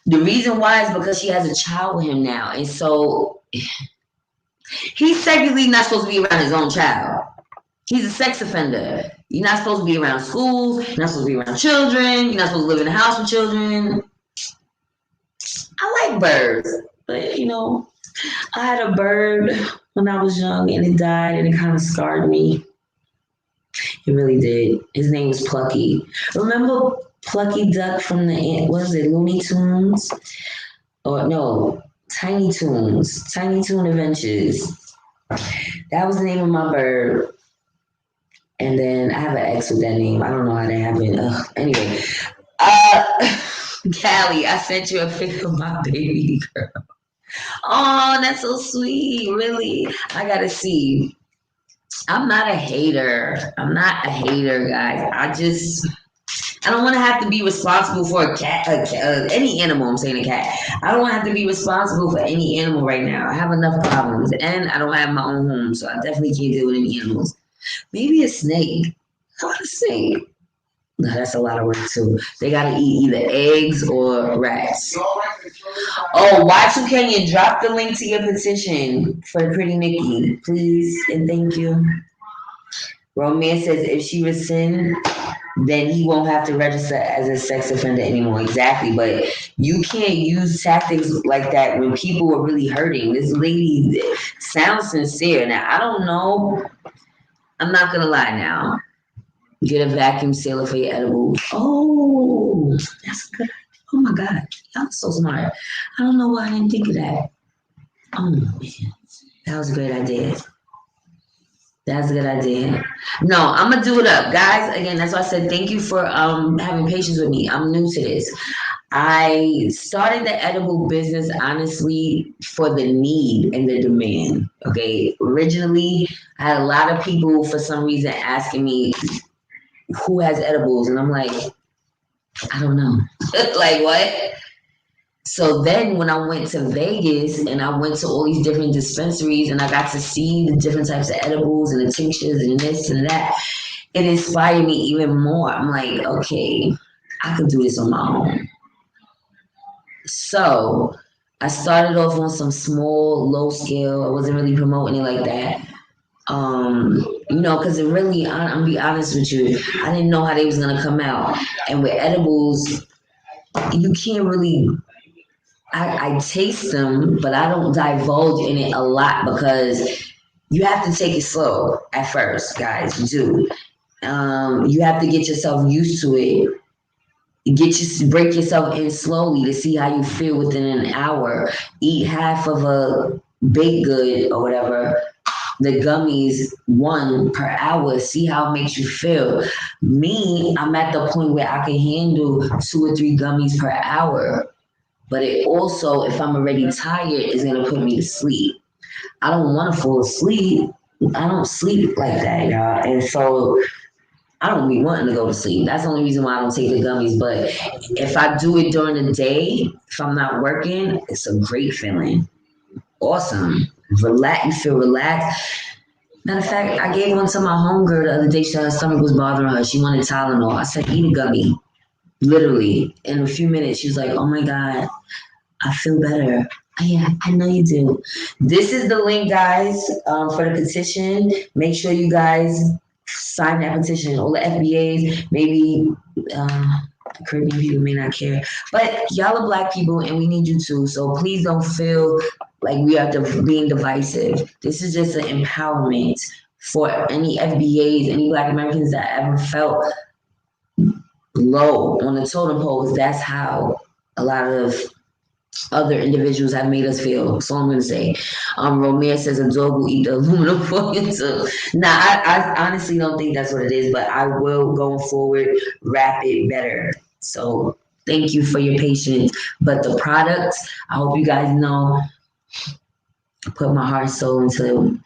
The reason why is because she has a child with him now. And so he's technically not supposed to be around his own child. He's a sex offender. You're not supposed to be around schools. You're not supposed to be around children. You're not supposed to live in a house with children. I like birds, but you know, I had a bird when I was young and it died and it kind of scarred me. It really did. His name was Plucky. Remember Plucky Duck from the, what is it, Looney Tunes? Or no, Tiny Toons, Tiny Toon Adventures. That was the name of my bird. And then I have an ex with that name. I don't know how that happened. Anyway, Callie, I sent you a pic of my baby girl. Oh, that's so sweet. Really? I gotta see. I'm not a hater. I'm not a hater, guys. I don't want to have to be responsible for a cat, any animal. I'm saying a cat. I don't want to have to be responsible for any animal right now. I have enough problems, and I don't have my own home, so I definitely can't deal with any animals. Maybe a snake. How about a snake? No, that's a lot of work too. They gotta eat either eggs or rats. Oh, Y2 Kenya, drop the link to your petition for Pretty Nikki, please and thank you. Romance says if she rescinds, then he won't have to register as a sex offender anymore. Exactly, but you can't use tactics like that when people are really hurting. This lady sounds sincere. Now I don't know. I'm not gonna lie now. Get a vacuum sealer for your edibles. Oh, that's good. Oh my God, y'all so smart. I don't know why I didn't think of that. Oh man, that was a great idea. That's a good idea. No, I'm gonna do it up, guys. Again, that's why I said thank you for having patience with me. I'm new to this. I started the edible business honestly for the need and the demand. Okay, originally I had a lot of people for some reason asking me who has edibles, and I'm like, I don't know. Like what? So then when I went to Vegas and I went to all these different dispensaries and I got to see the different types of edibles and the tinctures and this and that, it inspired me even more. I'm like, okay, I could do this on my own. So I started off on some small, low scale. I wasn't really promoting it like that. Because it really, I'm gonna be honest with you, I didn't know how they was gonna come out. And with edibles, you can't really I taste them, but I don't divulge in it a lot because you have to take it slow at first, guys. You do. You have to get yourself used to it. Break yourself in slowly to see how you feel within an hour. Eat half of a baked good or whatever. The gummies 1 per hour. See how it makes you feel. Me, I'm at the point where I can handle 2 or 3 gummies per hour. But it also, if I'm already tired, is gonna put me to sleep. I don't want to fall asleep. I don't sleep like that, y'all. And so I don't be wanting to go to sleep. That's the only reason why I don't take the gummies. But if I do it during the day, if I'm not working, it's a great feeling. Awesome. Relax. You feel relaxed. Matter of fact, I gave one to my homegirl the other day. Her stomach was bothering her. She wanted Tylenol. I said, eat a gummy. Literally. In a few minutes, she was like, oh my God, I feel better. Yeah, I know you do. This is the link, guys, for the petition. Make sure you guys sign that petition. All the FBAs, maybe Caribbean people may not care, but y'all are Black people and we need you too. So please don't feel like we are being divisive. This is just an empowerment for any FBAs, any Black Americans that ever felt low on the totem pole. That's how a lot of other individuals have made us feel. So I'm gonna say, Romance says a dog will eat the aluminum foil too. Nah, I honestly don't think that's what it is, but I will going forward wrap it better. So thank you for your patience. But the products, I hope you guys know, I put my heart and soul into it,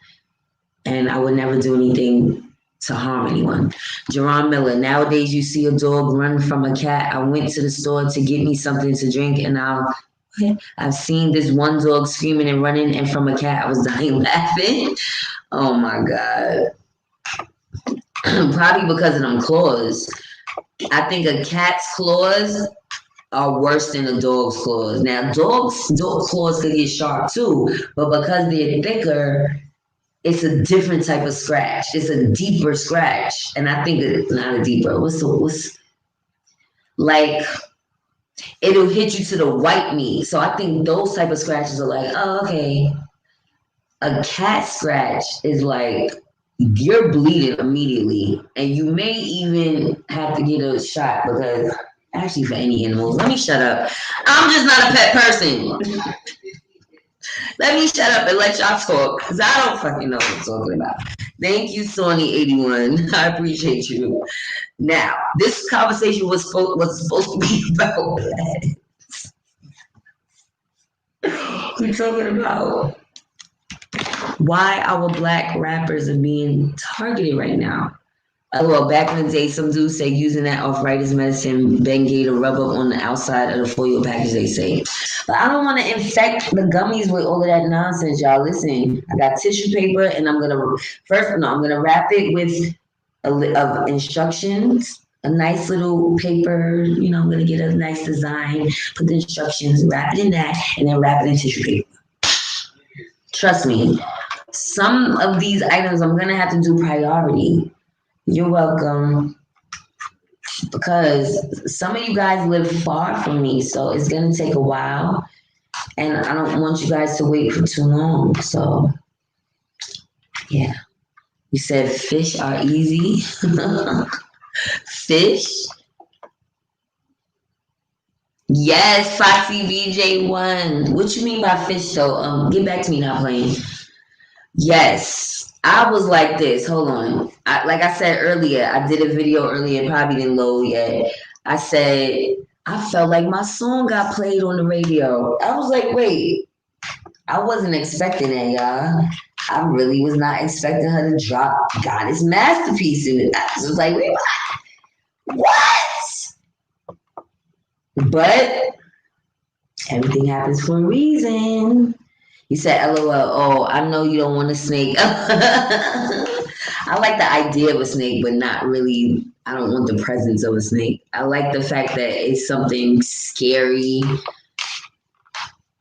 and I would never do anything to harm anyone. Jerron Miller, nowadays you see a dog run from a cat. I went to the store to get me something to drink and I've seen this one dog screaming and running, and from a cat, I was dying laughing. Oh my God. Probably because of them claws. I think a cat's claws are worse than a dog's claws. Now, dog claws could get sharp too, but because they're thicker, it's a different type of scratch. It's a deeper scratch. And I think it's not a deeper, what's like it'll hit you to the white meat. So I think those type of scratches are like, oh, okay. A cat scratch is like you're bleeding immediately, and you may even have to get a shot because actually for any animals, let me shut up. I'm just not a pet person. Let me shut up and let y'all talk because I don't fucking know what I'm talking about. Thank you, Sony81. I appreciate you. Now, this conversation was supposed to be about we're talking about why our black rappers are being targeted right now. Well, back in the day, some dudes say using that arthritis medicine, Bengay, to rub up on the outside of the foil package, they say. But I don't want to infect the gummies with all of that nonsense, y'all. Listen, I got tissue paper, and I'm going to wrap it with of instructions, a nice little paper. You know, I'm going to get a nice design, put the instructions, wrap it in that, and then wrap it in tissue paper. Trust me, some of these items I'm going to have to do priority. You're welcome. Because some of you guys live far from me, so it's gonna take a while, and I don't want you guys to wait for too long. So, yeah. You said fish are easy. Fish. Yes, Foxy BJ1. What you mean by fish? So, get back to me, not playing. Yes. I was like this. Hold on. Like I said earlier, I did a video earlier, probably didn't load yet. I said, I felt like my song got played on the radio. I was like, wait, I wasn't expecting that, y'all. I really was not expecting her to drop Goddess Masterpeace in it. I was like, wait, what? But everything happens for a reason. You said, LOL, oh, I know you don't want a snake. I like the idea of a snake, but not really. I don't want the presence of a snake. I like the fact that it's something scary.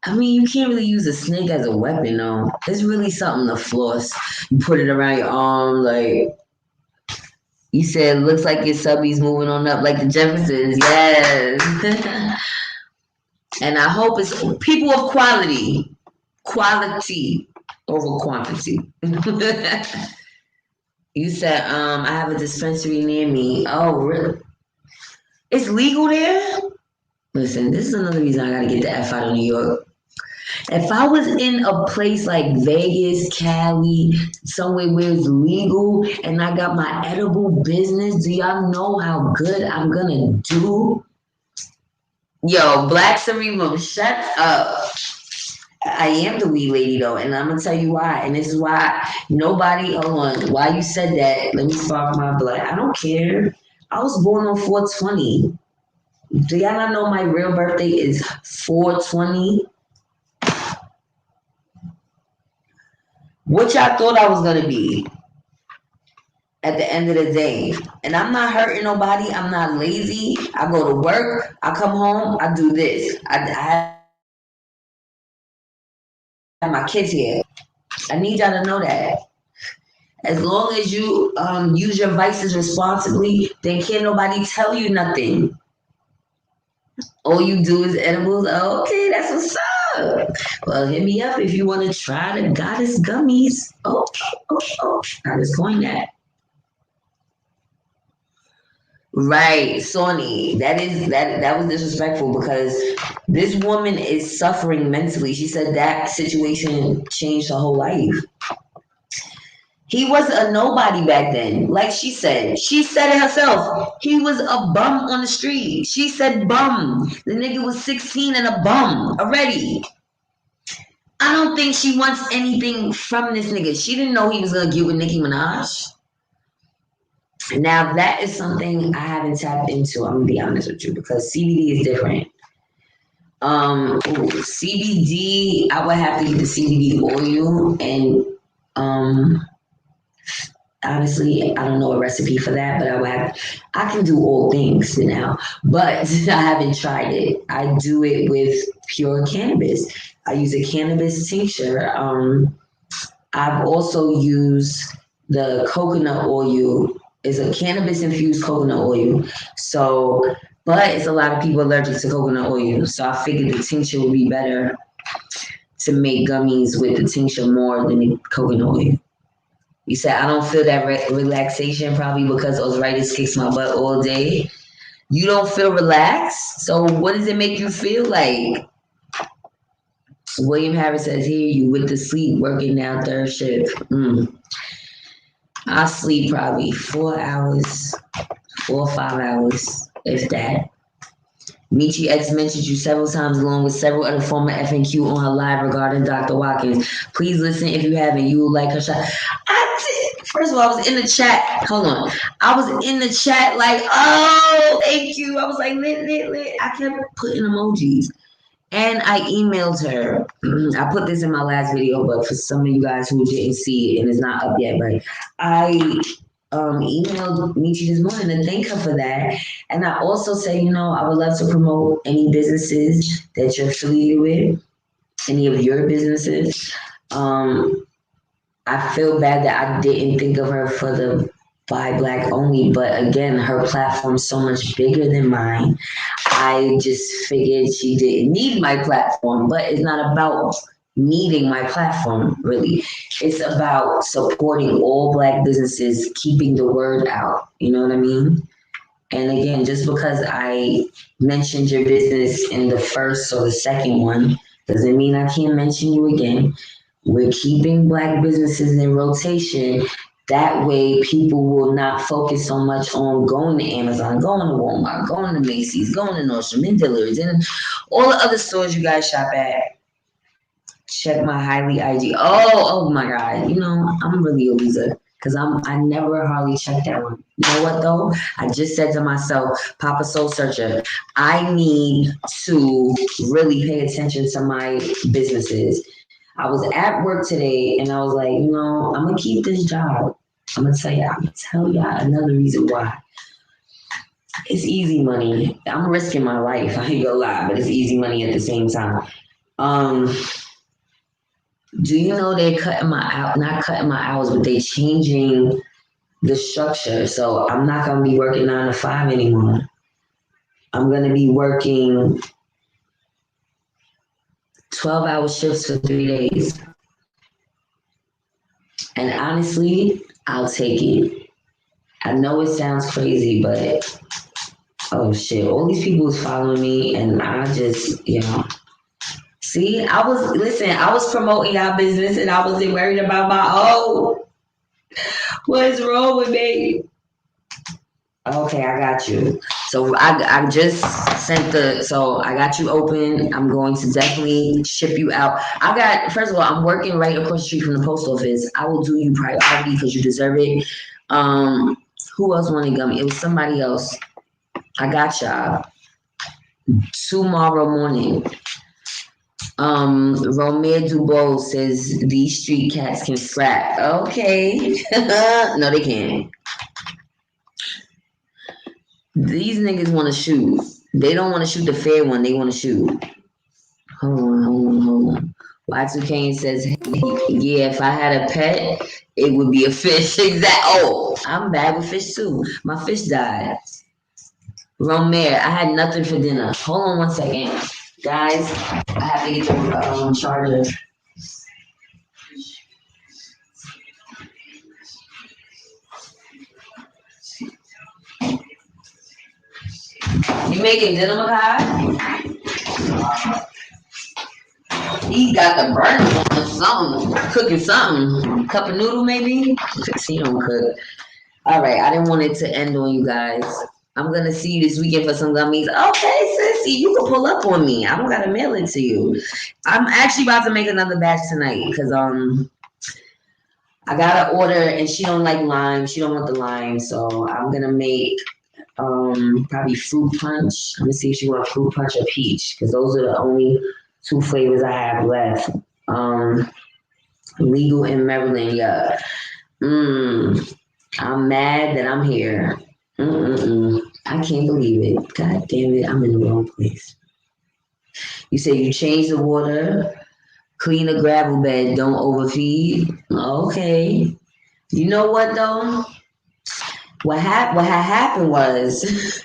I mean, you can't really use a snake as a weapon, though. It's really something to floss. You put it around your arm, like you said, looks like your subby's moving on up like the Jeffersons. Yes. And I hope it's people of quality. Quality over quantity. You said, I have a dispensary near me. Oh, really? It's legal there? Listen, this is another reason I gotta get the F out of New York. If I was in a place like Vegas, Cali, somewhere where it's legal and I got my edible business, do y'all know how good I'm gonna do? Yo, Black Cerebrum, shut up. I am the weed lady though, and I'm gonna tell you why. And this is why nobody, hold on, why you said that, let me spark my blood. I don't care. I was born on 420. Do y'all not know my real birthday is 420? What y'all thought I was gonna be at the end of the day? And I'm not hurting nobody. I'm not lazy. I go to work. I come home. I do this. I have my kids here. I need y'all to know that. As long as you use your vices responsibly, then can't nobody tell you nothing. All you do is edibles. Okay, that's what's up. Well, hit me up if you want to try the Goddess gummies. Oh. I just coined that. Right, Sony. That was disrespectful because this woman is suffering mentally. She said that situation changed her whole life. He was a nobody back then. Like she said it herself. He was a bum on the street. She said bum. The nigga was 16 and a bum already. I don't think she wants anything from this nigga. She didn't know he was gonna get with Nicki Minaj. Now that is something I haven't tapped into. I'm gonna be honest with you because CBD is different. CBD, I would have to get the CBD oil, and honestly, I don't know a recipe for that, but I can do all things now, but I haven't tried it. I do it with pure cannabis. I use a cannabis tincture. I've also used the coconut oil. It's a cannabis infused coconut oil. So But it's a lot of people allergic to coconut oil. So I figured the tincture would be better to make gummies with the tincture more than the coconut oil. You said I don't feel that relaxation probably because arthritis kicks my butt all day. You don't feel relaxed? So what does it make you feel like? William Harris says here, you with the sleep working now third shift. I sleep probably 4 hours, 4 or 5 hours, if that. Michi X mentioned you several times along with several other former FNQ on her live regarding Dr. Watkins. Please listen if you haven't. You will like her shot. I did. First of all, I was in the chat. Hold on. I was in the chat like, oh, thank you. I was like, lit. I kept putting emojis. And I emailed her. I put this in my last video, but for some of you guys who didn't see it and it's not up yet, but I emailed Michi this morning to thank her for that. And I also said, I would love to promote any businesses that you're affiliated with, any of your businesses. I feel bad that I didn't think of her for the Buy Black only, but again, her platform's so much bigger than mine. I just figured she didn't need my platform, but it's not about needing my platform, really. It's about supporting all Black businesses, keeping the word out. You know what I mean? And again, just because I mentioned your business in the first or the second one, doesn't mean I can't mention you again. We're keeping Black businesses in rotation. That way, people will not focus so much on going to Amazon, going to Walmart, going to Macy's, going to Nordstrom, and Dillard's, and all the other stores you guys shop at. Check my highly IG. Oh my God. I'm really a loser because I never hardly check that one. You know what though? I just said to myself, Papa Soul Searcher, I need to really pay attention to my businesses. I was at work today and I was like, I'm gonna keep this job. I'm gonna tell y'all another reason why. It's easy money. I'm risking my life. I ain't gonna lie, but it's easy money at the same time. Do you know they're not cutting my hours, but they're changing the structure. So I'm not gonna be working 9 to 5 anymore. I'm gonna be working 12-hour shifts for 3 days. And honestly, I'll take it. I know it sounds crazy, but oh shit, all these people was following me and I just, see, I was promoting y'all business and I wasn't worried about what's wrong with me? Okay, I got you. So I just sent I got you open. I'm going to definitely ship you out. First of all, I'm working right across the street from the post office. I will do you priority because you deserve it. Who else wanted gummy? It was somebody else. I got y'all. Tomorrow morning. Romeo Dubois says these street cats can scrap. Okay. No, they can't. These niggas want to shoot. They don't want to shoot the fair one. They want to shoot. Hold on. Y2K says, yeah, if I had a pet, it would be a fish. Oh, I'm bad with fish too. My fish died. Romare, I had nothing for dinner. Hold on 1 second. Guys, I have to get the charger. You making dinner, Makai? He got the burner on something, cooking something. Cup of noodle, maybe? He don't cook. All right, I didn't want it to end on you guys. I'm gonna see you this weekend for some gummies. Okay, sissy, you can pull up on me. I don't gotta mail it to you. I'm actually about to make another batch tonight because I got an order and she don't like lime. She don't want the lime, so I'm gonna make probably fruit punch. I'm gonna see if she wants fruit punch or peach because those are the only 2 flavors I have left. Legal in Maryland, yeah. I'm mad that I'm here. I can't believe it. God damn it, I'm in the wrong place. You say you change the water, clean the gravel bed, don't overfeed. Okay. You know what though? What had happened was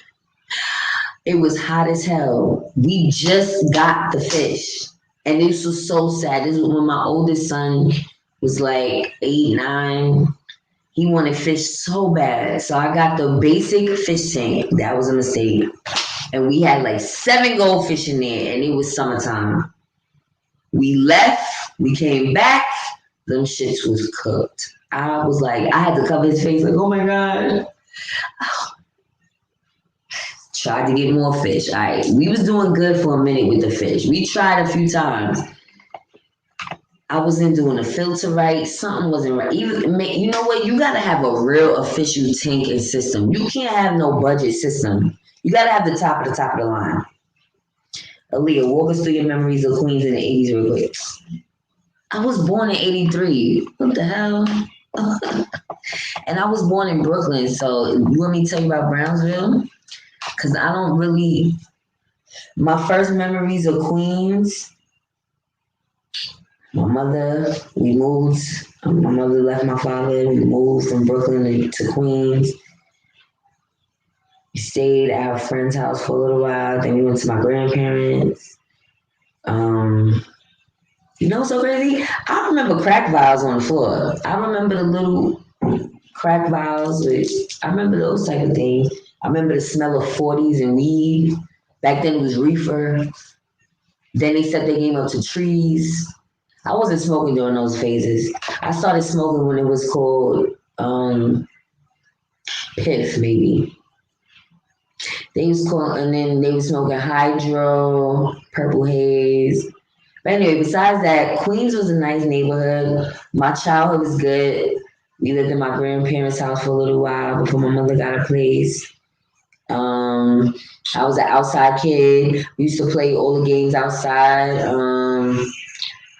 It was hot as hell. We just got the fish. And this was so sad. This was when my oldest son was like 8, 9. He wanted fish so bad. So I got the basic fish tank. That was a mistake. And we had like 7 goldfish in there, and it was summertime. We left, we came back, them shits was cooked. I was like, I had to cover his face, like, oh my God. Tried to get more fish. All right, we was doing good for a minute with the fish. We tried a few times. I wasn't doing the filter right. Something wasn't right. Even you know what? You gotta have a real official tanking system. You can't have no budget system. You gotta have the top of the line. Aaliyah, walk us through your memories of Queens in the 80s real quick. I was born in 83. What the hell? And I was born in Brooklyn. So you want me to tell you about Brownsville? Because I don't really... My first memories of Queens... My mother, we moved. My mother left my father. We moved from Brooklyn to Queens. We stayed at our friend's house for a little while. Then we went to my grandparents. You know what's so crazy? I remember crack vials on the floor. I remember the little crack vials. I remember those type of things. I remember the smell of 40s and weed. Back then it was reefer. Then they set their game up to trees. I wasn't smoking during those phases. I started smoking when it was called Piff, maybe. They was called, and then they was smoking Hydro, Purple Haze. But anyway, besides that, Queens was a nice neighborhood. My childhood was good. We lived in my grandparents' house for a little while before my mother got a place. I was an outside kid. We used to play all the games outside.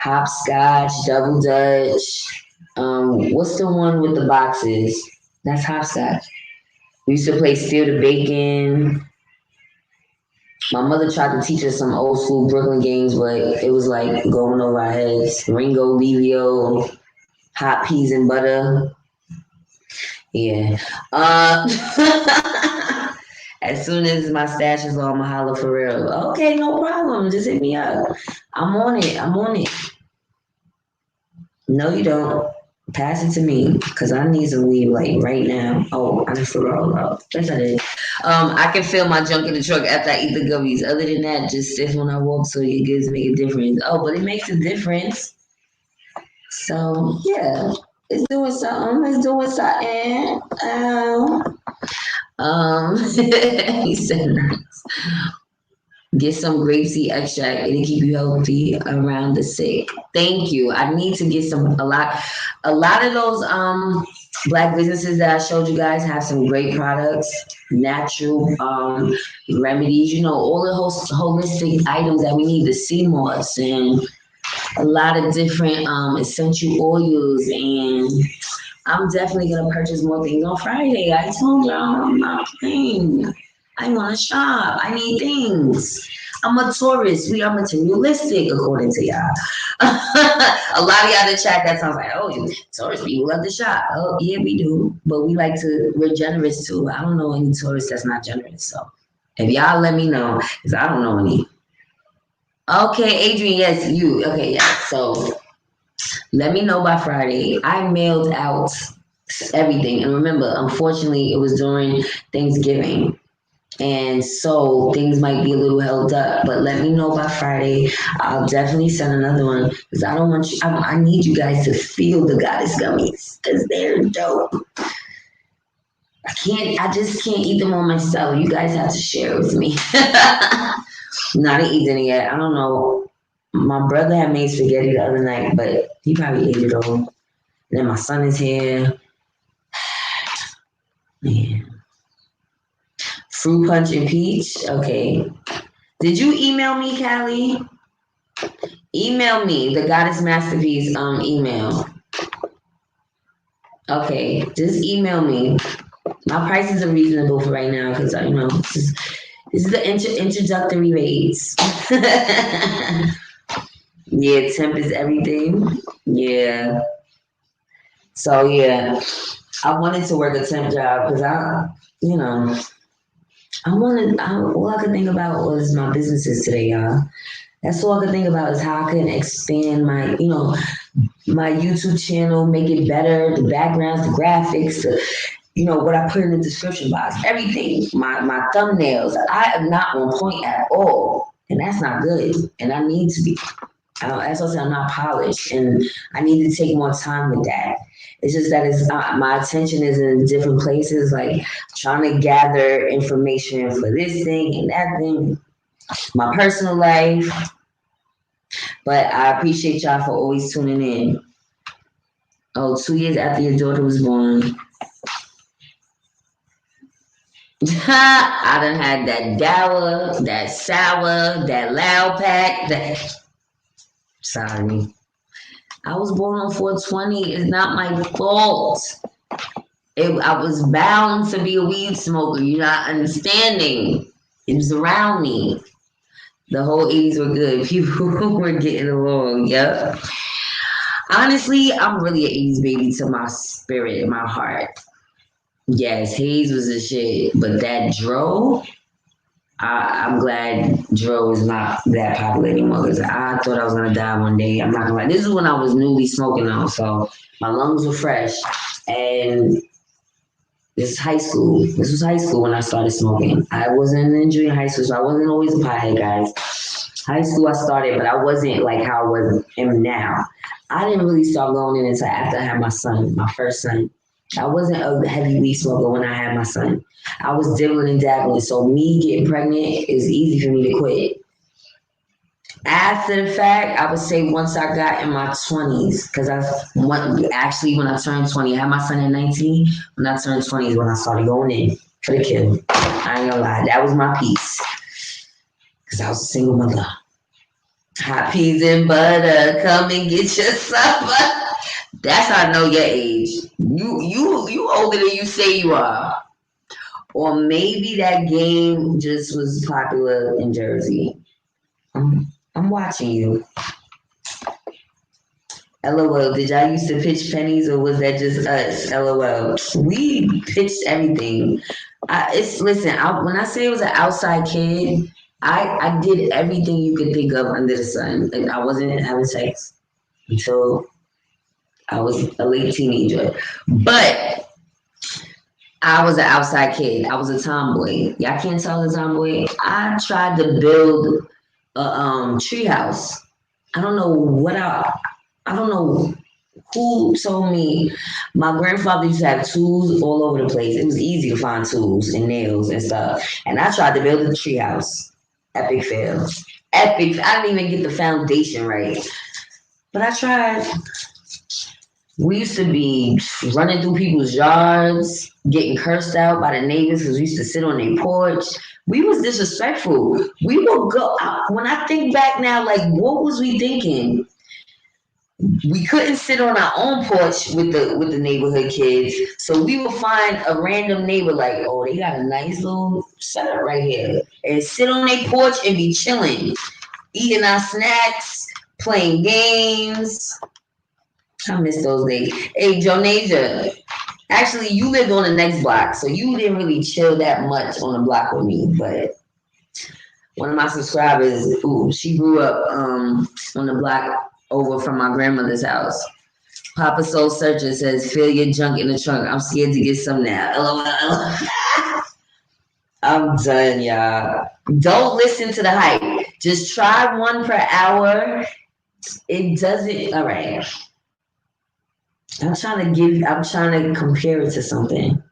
Hopscotch, double dutch. What's the one with the boxes? That's hopscotch. We used to play steal the bacon. My mother tried to teach us some old school Brooklyn games, but it was like going over our heads. Ringo, Levio, hot peas and butter. Yeah. As soon as my stash is on, I'ma holler for real. Okay, no problem. Just hit me up. I'm on it. No, you don't. Pass it to me, because I need some weed like right now. Oh, I just forgot about. Yes, I did. I can feel my junk in the truck after I eat the gummies. Other than that, just sit when I walk, so your goods make a difference. Oh, but it makes a difference. So yeah, it's doing something. He said nice. Get some grapeseed extract. It'll keep you healthy around the sick. Thank you. I need to get a lot of those black businesses that I showed you guys have some great products, natural remedies, all the holistic items that we need, the sea moss and a lot of different essential oils, and I'm definitely gonna purchase more things on Friday. I told y'all I'm not playing. I want to shop. I need things. I'm a tourist. We are materialistic, according to y'all. A lot of y'all in the chat, that sounds like, oh, you tourist people love to shop. Oh, yeah, we do. But we're generous too. I don't know any tourist that's not generous. So if y'all let me know, because I don't know any. Okay, Adrian, yes, you. Okay, yeah. So let me know by Friday. I mailed out everything. And remember, unfortunately, it was during Thanksgiving. And so things might be a little held up, but let me know by Friday. I'll definitely send another one because I don't want you. I need you guys to feel the Goddess gummies because they're dope. I just can't eat them on myself. You guys have to share with me. Not eating it yet. I don't know. My brother had made spaghetti the other night, but he probably ate it all. And then my son is here. Man. Fruit punch and peach. Okay. Did you email me, Callie? Email me the Goddess Masterpeace email. Okay, just email me. My prices are reasonable for right now because this is the introductory rates. Yeah, temp is everything. Yeah. So yeah, I wanted to work a temp job because all I could think about was my businesses today, y'all. That's all I could think about is how I can expand my, my YouTube channel, make it better, the backgrounds, the graphics, what I put in the description box, everything, my thumbnails. I am not on point at all. And that's not good. And I need to be. As I said, I'm not polished. And I need to take more time with that. It's just that my attention is in different places, like trying to gather information for this thing and that thing, my personal life. But I appreciate y'all for always tuning in. Oh, 2 years after your daughter was born. I done had that dour, that sour, that loud pack, sorry. I was born on 420. It's not my fault. I was bound to be a weed smoker. You're not understanding. It was around me. The whole 80s were good. People were getting along. Yep. Honestly, I'm really an 80s baby to my spirit and my heart. Yes, Hayes was a shit, but that Dro, I'm glad Dro is not that popular anymore because I thought I was gonna die one day. I'm not gonna lie. This is when I was newly smoking though, so my lungs were fresh. And this is high school. This was high school when I started smoking. I wasn't in junior high school, so I wasn't always a pothead, guys. High school I started, but I wasn't like how I am now. I didn't really start going in until after I had my son, my first son. I wasn't a heavy weed smoker when I had my son. I was dibbling and dabbling, so me getting pregnant is easy for me to quit. After the fact, I would say once I got in my 20s, because when I turned 20, I had my son at 19. When I turned 20 is when I started going in for the kill. I ain't gonna lie, that was my piece. Because I was a single mother. Hot peas and butter, come and get your supper. That's how I know your age. You older than you say you are. Or maybe that game just was popular in Jersey. I'm watching you. LOL, did y'all used to pitch pennies or was that just us? LOL. We pitched everything. When I say it was an outside kid, I did everything you could think of under the sun. Like I wasn't having sex until I was a late teenager. But I was an outside kid. I was a tomboy. Y'all can't tell I was a tomboy. I tried to build a treehouse. I don't know who told me. My grandfather used to have tools all over the place. It was easy to find tools and nails and stuff. And I tried to build a treehouse. Epic fail. Epic. I didn't even get the foundation right. But I tried. We used to be running through people's yards, getting cursed out by the neighbors because we used to sit on their porch. We was disrespectful. We would go out. When I think back now, like, what was we thinking? We couldn't sit on our own porch with the neighborhood kids, so we would find a random neighbor like, oh, they got a nice little setup right here, and sit on their porch and be chilling, eating our snacks, playing games. I miss those days. Hey, Jonasia, actually, you lived on the next block, so you didn't really chill that much on the block with me. But one of my subscribers, she grew up on the block over from my grandmother's house. Papa Soul Searcher says, "Feel your junk in the trunk. I'm scared to get some now." LOL. I'm done, y'all. Don't listen to the hype. Just try one per hour. It doesn't. All right. I'm trying to compare it to something.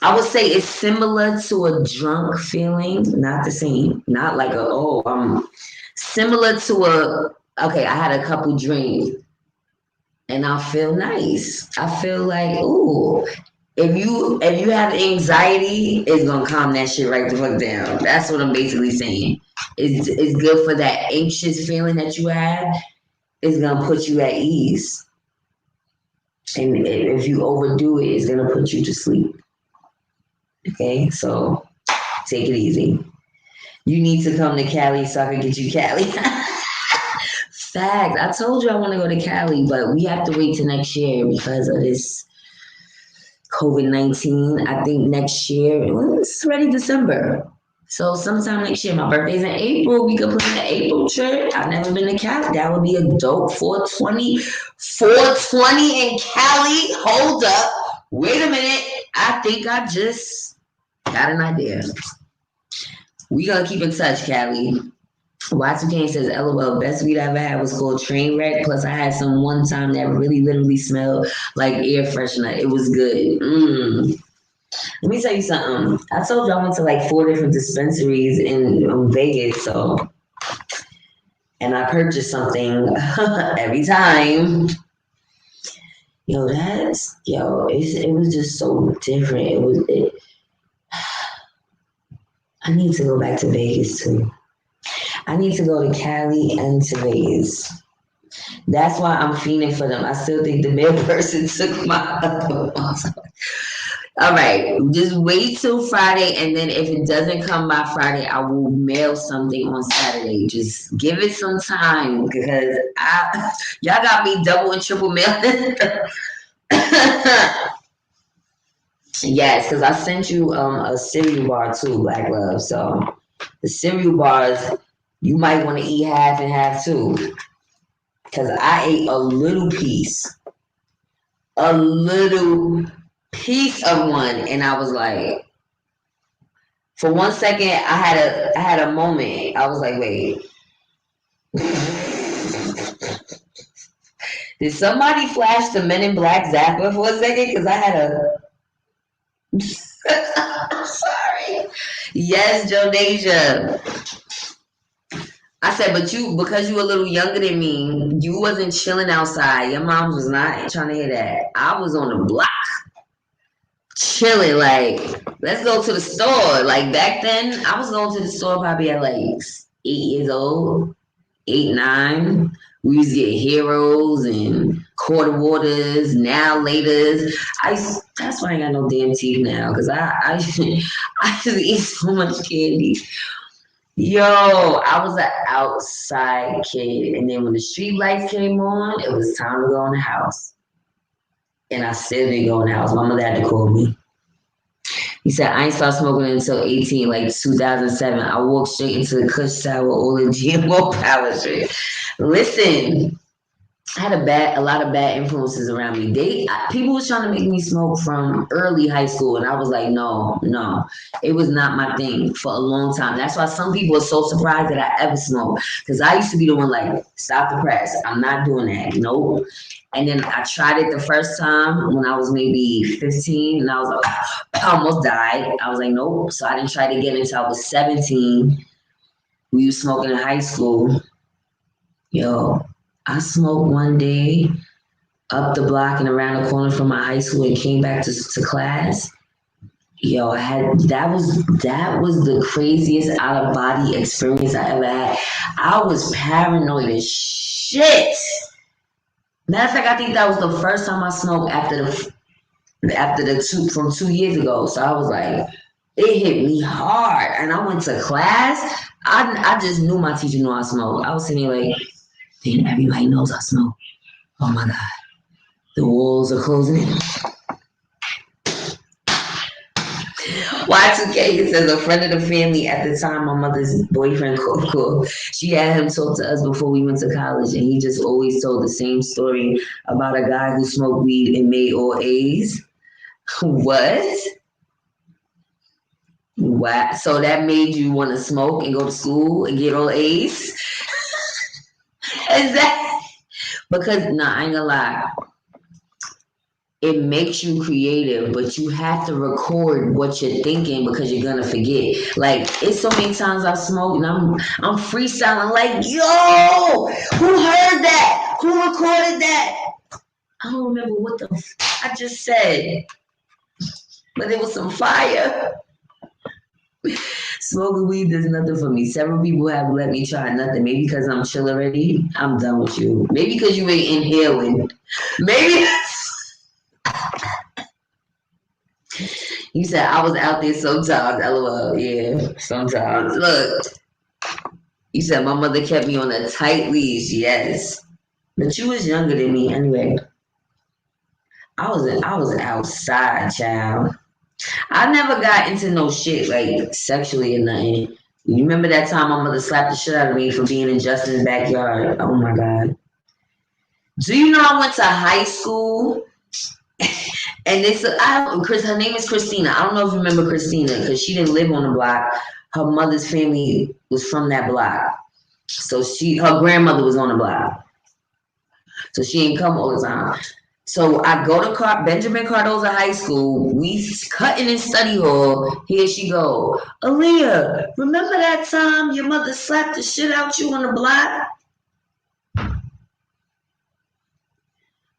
I would say it's similar to a drunk feeling, not the same, not like similar to okay, I had a couple drinks and I feel nice. I feel like, ooh, if you have anxiety, it's gonna calm that shit right the fuck down. That's what I'm basically saying. It's good for that anxious feeling that you have. It's gonna put you at ease. And if you overdo it, it's gonna put you to sleep. Okay, so take it easy. You need to come to Cali so I can get you Cali. Fact, I told you I want to go to Cali, but we have to wait till next year because of this COVID-19. I think next year, it's already December. So sometime next year, my birthday's in April. We could plan an April trip. I've never been to Cali. That would be a dope 420. 420 in Cali. Hold up. Wait a minute. I think I just got an idea. We gonna keep in touch, Cali. Y2K says, LOL, best weed I ever had was called Trainwreck. Plus, I had some one time that really literally smelled like air freshener. It was good. Let me tell you something. I told you I went to like 4 different dispensaries in Vegas, so, and I purchased something every time. It was just so different. I need to go back to Vegas too. I need to go to Cali and to Vegas. That's why I'm fiending for them. I still think the mail person took my other ones. All right, just wait till Friday, and then if it doesn't come by Friday, I will mail something on Saturday. Just give it some time because y'all got me double and triple mailing. Yes, because I sent you a cereal bar too, Black Love. So the cereal bars, you might want to eat half and half too. Because I ate a little piece of one, and I was like, for 1 second, I had a moment. I was like, wait. Did somebody flash the Men in Black Zapper for a second? Because I had a... Sorry. Yes, Jonasia. I said, but because you a little younger than me, you wasn't chilling outside. Your mom was not trying to hear that. I was on the block, chilling, like, let's go to the store. Like, back then, I was going to the store probably at like 8 years old, 8, 9. We used to get Heroes and quarter waters, now laters. That's why I ain't got no damn teeth now, because I just eat so much candy. Yo, I was an outside kid, and then when the street lights came on, it was time to go in the house. And I still didn't go in the house. My mother had to call me. He said, I ain't started smoking until 18, like 2007. I walked straight into the Kush Tower, all the GMO power shit. Listen, I had a lot of bad influences around me. People was trying to make me smoke from early high school, and I was like, no, it was not my thing for a long time. That's why some people are so surprised that I ever smoked, because I used to be the one like, stop the press. I'm not doing that. Nope. And then I tried it the first time when I was maybe 15, and I was like, I almost died. I was like, nope. So I didn't try it again until I was 17. We was smoking in high school. Yo, I smoked one day up the block and around the corner from my high school and came back to class. Yo, that was the craziest out of body experience I ever had. I was paranoid as shit. Matter of fact, I think that was the first time I smoked from 2 years ago. So I was like, it hit me hard. And I went to class. I just knew my teacher knew I smoked. I was sitting there like, then everybody knows I smoke. Oh my God. The walls are closing in. Y2K says a friend of the family at the time, my mother's boyfriend, Coco, she had him talk to us before we went to college, and he just always told the same story about a guy who smoked weed and made all A's. What? What? So that made you want to smoke and go to school and get all A's? Is that? Because, I ain't gonna lie. It makes you creative, but you have to record what you're thinking because you're gonna forget. Like, it's so many times I smoke and I'm freestyling like, yo, who heard that? Who recorded that? I don't remember what I just said, but it was some fire. Smoking weed does nothing for me. Several people have let me try nothing. Maybe because I'm chill already. I'm done with you. Maybe because you ain't inhaling. Maybe. You said I was out there sometimes. LOL. Yeah, sometimes. Look. You said my mother kept me on a tight leash. Yes. But you was younger than me anyway. I was outside, child. I never got into no shit like sexually or nothing. You remember that time my mother slapped the shit out of me for being in Justin's backyard? Oh my god. Do you know I went to high school and her name is Christina. I don't know if you remember Christina because she didn't live on the block. Her mother's family was from that block. So her grandmother was on the block. So she didn't come all the time. So I go to Benjamin Cardoza High School. We cutting in study hall. Here she go. Aaliyah, remember that time your mother slapped the shit out you on the block?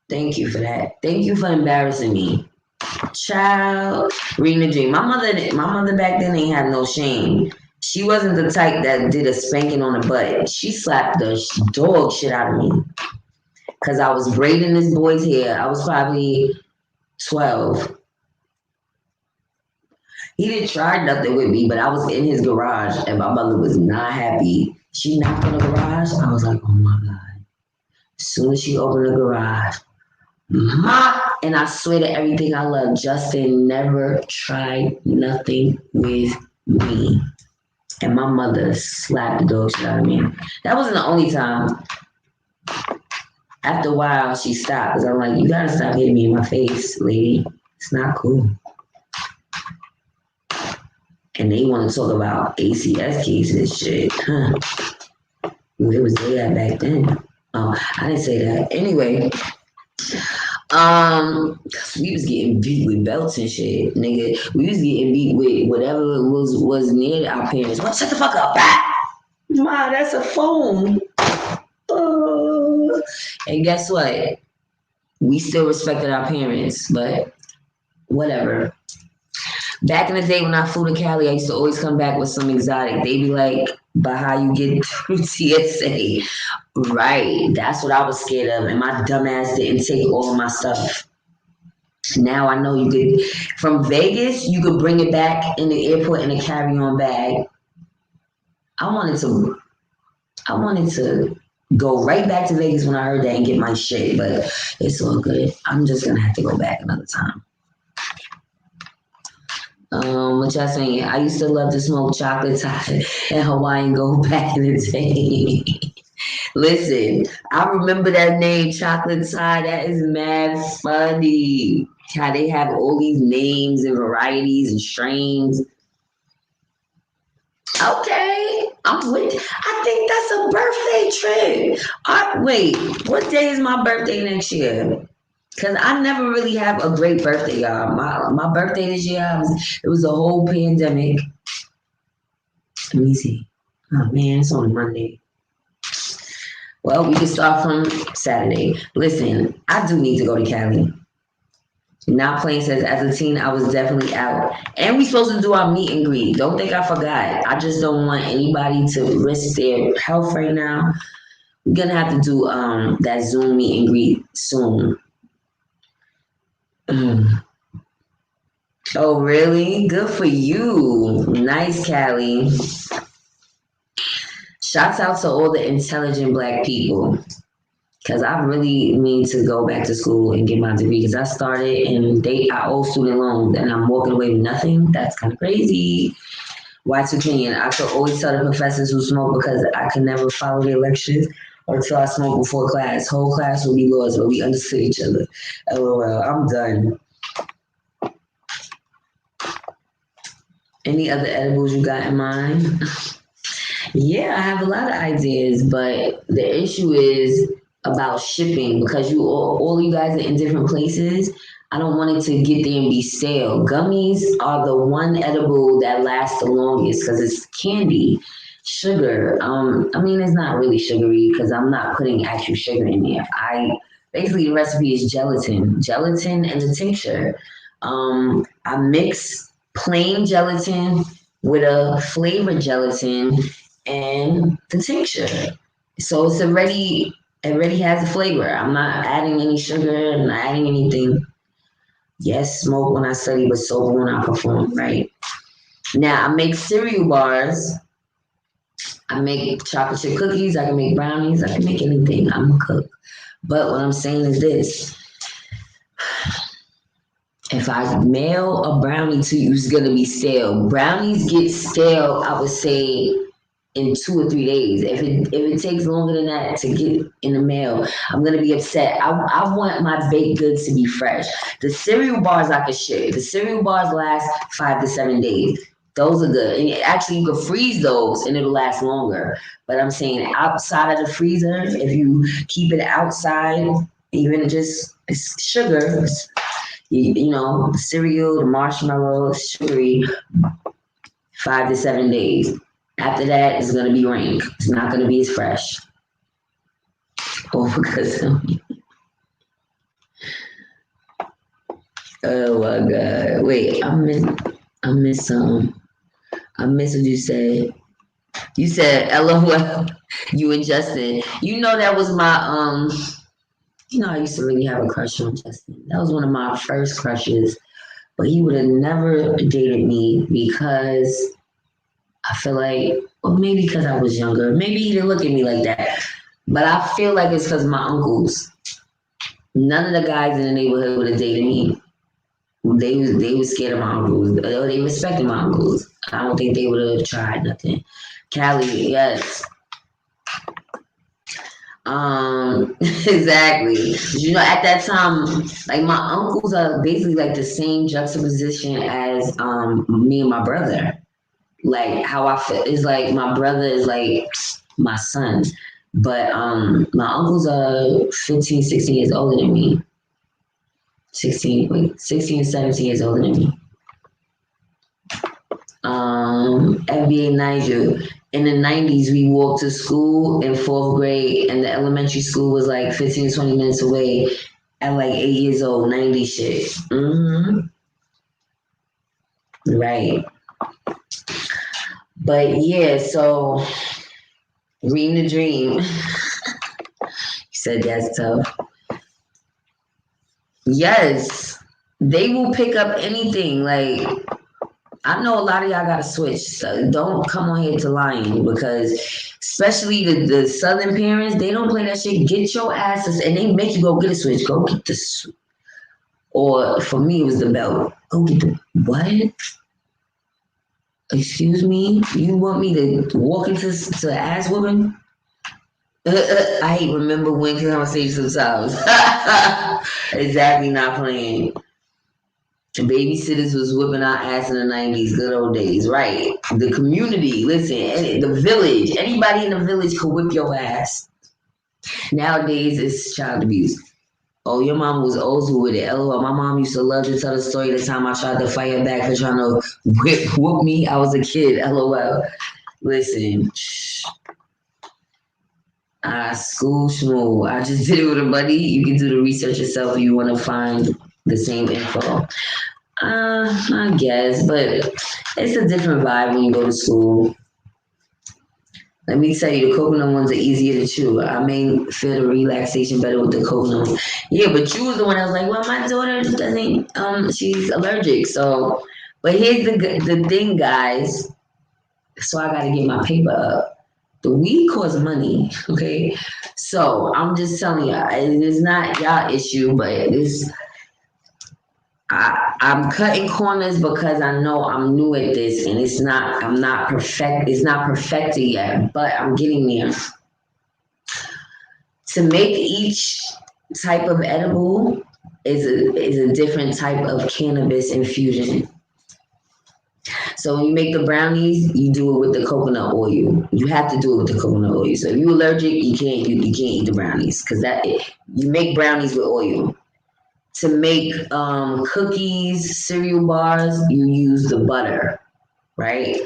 Thank you for that. Thank you for embarrassing me. Child, reading the dream. My mother back then ain't had no shame. She wasn't the type that did a spanking on the butt. She slapped the dog shit out of me. Because I was braiding this boy's hair. I was probably 12. He didn't try nothing with me, but I was in his garage and my mother was not happy. She knocked on the garage. I was like, oh my God. As soon as she opened the garage, and I swear to everything I love, Justin never tried nothing with me. And my mother slapped the dog shit out of me. That wasn't the only time. After a while, she stopped because I'm like, you gotta stop hitting me in my face, lady. It's not cool. And they want to talk about ACS cases, shit. Huh. It was there back then. Oh, I didn't say that. Anyway, we was getting beat with belts and shit, nigga. We was getting beat with whatever was near our parents. What? Shut the fuck up, Ma, that's a phone. And guess what? We still respected our parents, but whatever. Back in the day when I flew to Cali, I used to always come back with some exotic. They be like, but how you get through TSA? Right. That's what I was scared of. And my dumbass didn't take all of my stuff. Now I know you could, from Vegas, you could bring it back in the airport in a carry-on bag. I wanted to go right back to Vegas when I heard that and get my shit, but it's all good. I'm just gonna have to go back another time. What y'all saying? I used to love to smoke chocolate Thai and Hawaiian Gold back in the day. Listen, I remember that name, chocolate Thai. That is mad funny. How they have all these names and varieties and strains. Okay, I'm with you. I think that's a birthday trip. Wait, what day is my birthday next year? Because I never really have a great birthday, y'all. My birthday this year, it was a whole pandemic. Let me see. Oh, man, it's on Monday. Well, we can start from Saturday. Listen, I do need to go to Cali. Not playing says, as a teen, I was definitely out. And we supposed to do our meet and greet. Don't think I forgot. I just don't want anybody to risk their health right now. We're going to have to do that Zoom meet and greet soon. Oh, really? Good for you. Nice, Callie. Shouts out to all the intelligent Black people. Because I really need to go back to school and get my degree. Because I started and I owe student loans and I'm walking away with nothing. That's kind of crazy. Y2 Kenyon, I could always tell the professors who smoke because I could never follow the lectures or till I smoke before class. Whole class will be lost, but we understood each other. LOL, I'm done. Any other edibles you got in mind? Yeah, I have a lot of ideas, but the issue is about shipping because all you guys are in different places. I don't want it to get there and be stale. Gummies are the one edible that lasts the longest because it's candy. Sugar, I mean, it's not really sugary because I'm not putting actual sugar in there. Basically the recipe is gelatin and the tincture. I mix plain gelatin with a flavored gelatin and the tincture. So it already has a flavor. I'm not adding any sugar, I'm not adding anything. Yes, smoke when I study, but sober when I perform, right? Now I make cereal bars. I make chocolate chip cookies, I can make brownies, I can make anything. I'm a cook. But what I'm saying is this. If I mail a brownie to you, it's gonna be stale. Brownies get stale, I would say, in 2 or 3 days. If it takes longer than that to get in the mail, I'm gonna be upset. I want my baked goods to be fresh. The cereal bars I could share. The cereal bars last 5 to 7 days. Those are good. And actually, you can freeze those and it'll last longer. But I'm saying outside of the freezer, if you keep it outside, even just it's sugar, the cereal, the marshmallow, sugary, 5 to 7 days. After that, it's gonna be rank. It's not gonna be as fresh. Oh, because oh my god! Wait, I missed some. I missed what you said. You said LOL. You and Justin. You know that was my I used to really have a crush on Justin. That was one of my first crushes, but he would have never dated me because I feel like, well, maybe because I was younger. Maybe he didn't look at me like that. But I feel like it's because my uncles. None of the guys in the neighborhood would have dated me. They was scared of my uncles. They respected my uncles. I don't think they would have tried nothing. Cali, yes. Exactly. At that time, like my uncles are basically like the same juxtaposition as me and my brother. Like how I feel is like my brother is like my son. But my uncles are 15, 16 years older than me. 16, 17 years older than me. FBA Nigel. In the 90s, we walked to school in fourth grade, and the elementary school was like 15 to 20 minutes away at like 8 years old, 90 shit. Right. But yeah, so reading the dream. You said that's tough. Yes, they will pick up anything. Like, I know a lot of y'all got to switch. So don't come on here to lying because, especially the Southern parents, they don't play that shit. Get your asses, and they make you go get a switch. Go get the or for me, it was the belt. Go get the what? Excuse me? You want me to walk into ass woman? I remember when conversations sometimes. Exactly, not playing. Babysitters was whipping our ass in the 90s, good old days, right? The community, listen, the village, anybody in the village could whip your ass. Nowadays, it's child abuse. Oh, your mom was old school with it. LOL. My mom used to love to tell the story the time I tried to fight her back for trying to whoop me. I was a kid. LOL. Listen, school schmoo. I just did it with a buddy. You can do the research yourself if you want to find the same info. I guess, but it's a different vibe when you go to school. Let me tell you, the coconut ones are easier to chew. I may feel the relaxation better with the coconut. Yeah, but you was the one that was like, well, my daughter doesn't, she's allergic. So, but here's the thing, guys. So I got to get my paper up. The weed costs money, okay? So I'm just telling y'all, it's not y'all issue, but it's I'm cutting corners because I know I'm new at this and I'm not perfect. It's not perfected yet, but I'm getting there. To make each type of edible is a different type of cannabis infusion. So when you make the brownies, you do it with the coconut oil. You have to do it with the coconut oil. So if you're allergic, you can't eat the brownies because you make brownies with oil. To make cookies, cereal bars, you use the butter, right?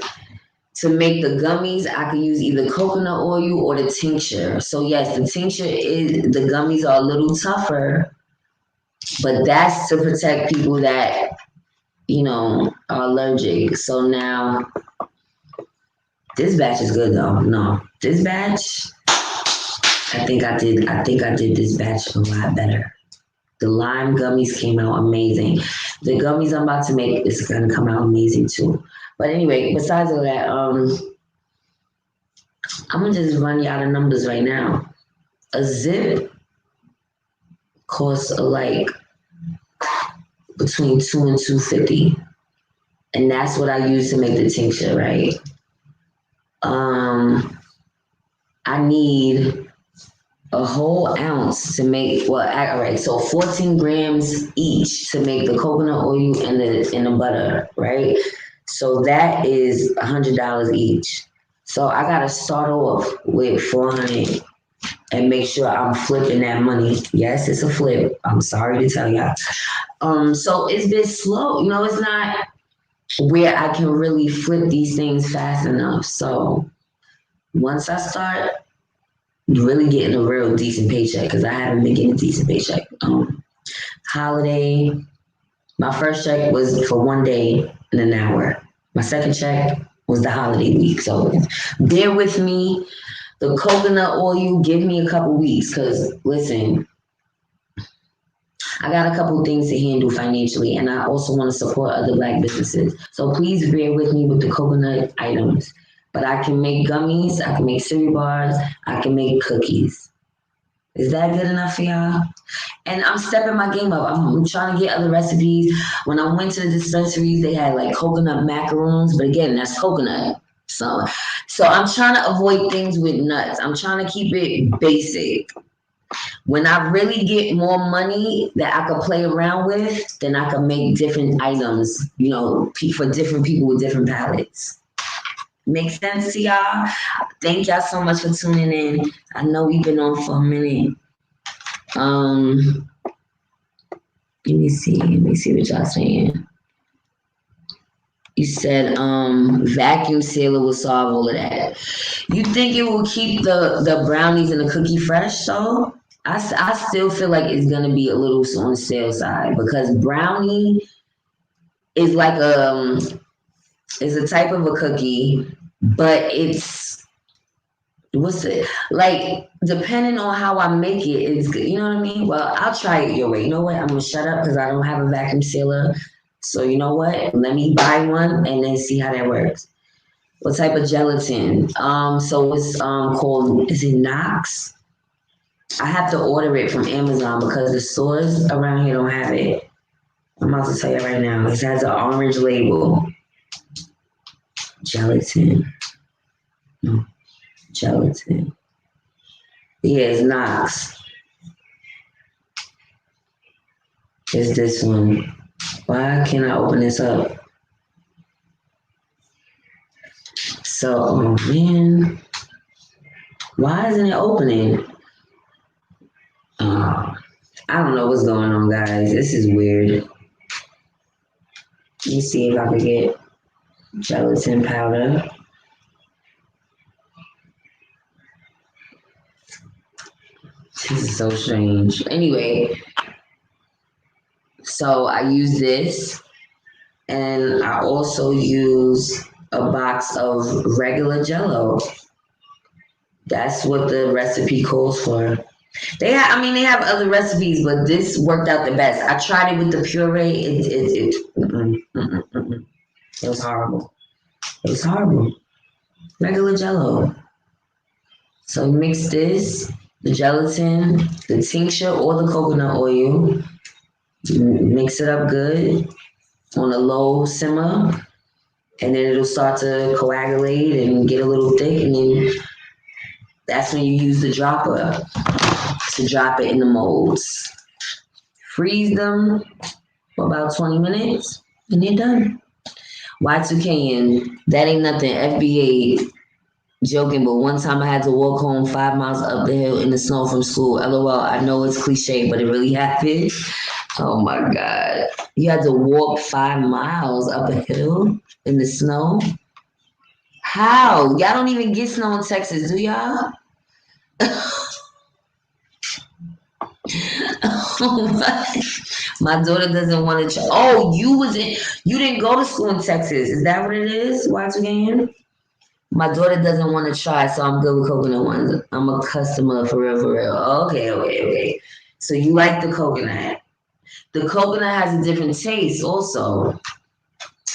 To make the gummies, I can use either coconut oil or the tincture. So yes, the gummies are a little tougher, but that's to protect people that, are allergic. So now, this batch is good though. No, this batch, I think I did this batch a lot better. The lime gummies came out amazing. The gummies I'm about to make is gonna come out amazing too. But anyway, besides all that, I'm gonna just run y'all the numbers right now. A zip costs like between $2 and $2.50. And that's what I use to make the tincture, right? I need a whole ounce to make, well, all right, so 14 grams each to make the coconut oil and the butter, right? So that is $100 each. So I gotta start off with 400 and make sure I'm flipping that money. Yes, it's a flip. I'm sorry to tell y'all. So it's been slow. It's not where I can really flip these things fast enough. So once I start really getting a real decent paycheck, because I haven't been getting a decent paycheck. Holiday, my first check was for 1 day and an hour. My second check was the holiday week. So bear with me. The coconut oil, give me a couple weeks, because listen, I got a couple things to handle financially, and I also want to support other Black businesses. So please bear with me with the coconut items. But I can make gummies, I can make cereal bars, I can make cookies. Is that good enough for y'all? And I'm stepping my game up. I'm trying to get other recipes. When I went to the dispensaries, they had like coconut macaroons, but again, that's coconut. So I'm trying to avoid things with nuts. I'm trying to keep it basic. When I really get more money that I could play around with, then I can make different items, for different people with different palates. Make sense to y'all? Thank y'all so much for tuning in. I know we've been on for a minute. Let me see what y'all saying. You said vacuum sealer will solve all of that. You think it will keep the brownies and the cookie fresh? So I still feel like it's gonna be a little on the stale side, because brownie is like is a type of a cookie, but it's depending on how I make it, it's good. You know what I mean? Well, I'll try it your way. You know what? I'm gonna shut up because I don't have a vacuum sealer. So you know what? Let me buy one and then see how that works. What type of gelatin? So it's called, is it Knox? I have to order it from Amazon because the stores around here don't have it. I'm about to tell you right now. It has an orange label. Gelatin. No. Gelatin. Yeah, it's Knox. It's this one. Why can't I open this up? So, oh man. Why isn't it opening? I don't know what's going on, guys. This is weird. Let me see if I can get gelatin powder. This is so strange. Anyway, so I use this, and I also use a box of regular Jell-O. That's what the recipe calls for. They have other recipes, but this worked out the best. I tried it with the puree. It was horrible. It was horrible. Regular Jell-O. So mix this, the gelatin, the tincture, or the coconut oil. Mix it up good on a low simmer, and then it'll start to coagulate and get a little thick, and then that's when you use the dropper to drop it in the molds. Freeze them for about 20 minutes, and they're done. Y2K, and that ain't nothing. FBA, joking, but one time I had to walk home 5 miles up the hill in the snow from school. LOL, I know it's cliche, but it really happened. Oh my God. You had to walk 5 miles up a hill in the snow? How? Y'all don't even get snow in Texas, do y'all? My daughter doesn't want to. Oh, you didn't go to school in Texas. Is that what it is? Watch again. My daughter doesn't want to try, so I'm good with coconut ones. I'm a customer for real. Okay. So you like the coconut. The coconut has a different taste also.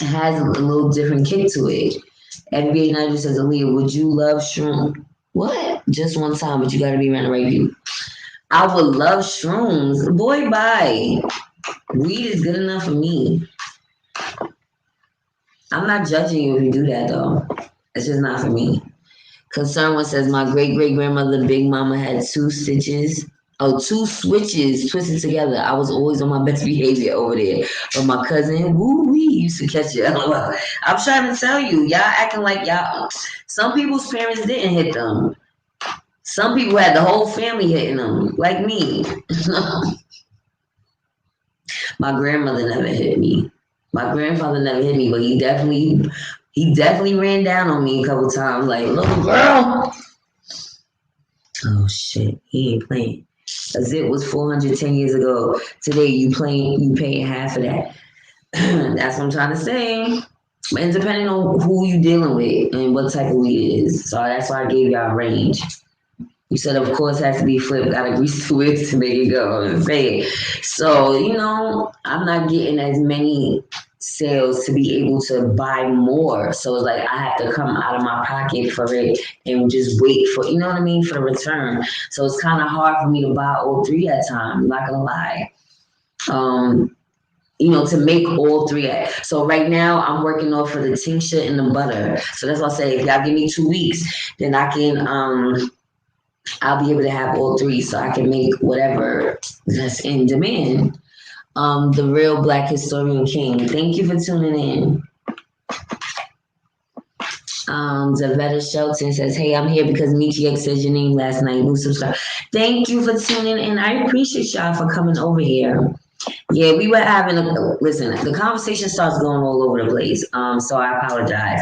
It has a little different kick to it. NBA 90 says, Aaliyah, would you love shroom? What? Just one time, but you got to be around the right people. I would love shrooms. Boy, bye. Weed is good enough for me. I'm not judging you if you do that though. It's just not for me. Concern one says my great great grandmother Big Mama had two switches twisted together. I was always on my best behavior over there. But my cousin, woo wee, used to catch it. I'm trying to tell you, y'all acting like y'all. Some people's parents didn't hit them. Some people had the whole family hitting them, like me. My grandmother never hit me. My grandfather never hit me, but he definitely ran down on me a couple times, like, little girl. Oh shit, he ain't playing. A zip was 410 years ago. Today you paying half of that. That's what I'm trying to say. And depending on who you dealing with and what type of weed it is. So that's why I gave y'all a range. You said, of course, has to be flipped. Gotta grease the whip to make it go. And say it. So, I'm not getting as many sales to be able to buy more. So it's like I have to come out of my pocket for it and just wait for, you know what I mean, for the return. So it's kind of hard for me to buy all three at a time. I'm not gonna lie. To make all three. So right now I'm working off of the tincture and the butter. So that's why I say if y'all give me 2 weeks, then I can I'll be able to have all three so I can make whatever that's in demand. The real Black historian king. Thank you for tuning in. Zavetta Shelton says, hey, I'm here because Michi X says your name last night. New subscribe. Thank you for tuning in. I appreciate y'all for coming over here. Yeah, we were having listen, the conversation starts going all over the place. So I apologize.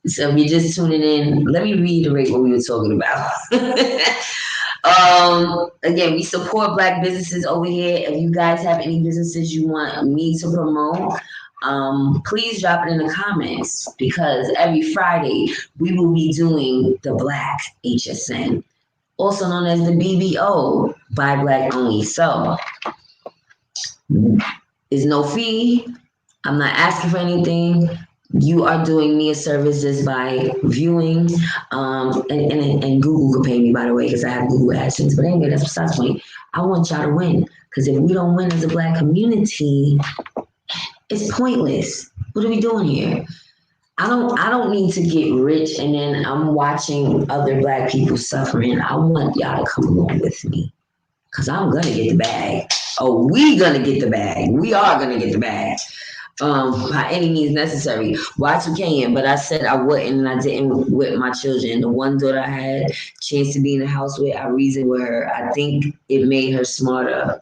So if you're just tuning in, let me reiterate what we were talking about. Again, we support Black businesses over here. If you guys have any businesses you want me to promote, please drop it in the comments because every Friday we will be doing the Black HSN, also known as the BBO, by Black Only. So there's no fee. I'm not asking for anything. You are doing me a service just by viewing, and Google could pay me, by the way, because I have Google AdSense. But anyway, that's besides the point. I want y'all to win, because if we don't win as a Black community, it's pointless. What are we doing here? I don't need to get rich and then I'm watching other Black people suffering. I want y'all to come along with me, because I'm gonna get the bag. Oh, we gonna get the bag. We are gonna get the bag. By any means necessary. Y2K, but I said I wouldn't, and I didn't with my children. The one daughter I had chance to be in the house with, I reasoned with her. I think it made her smarter.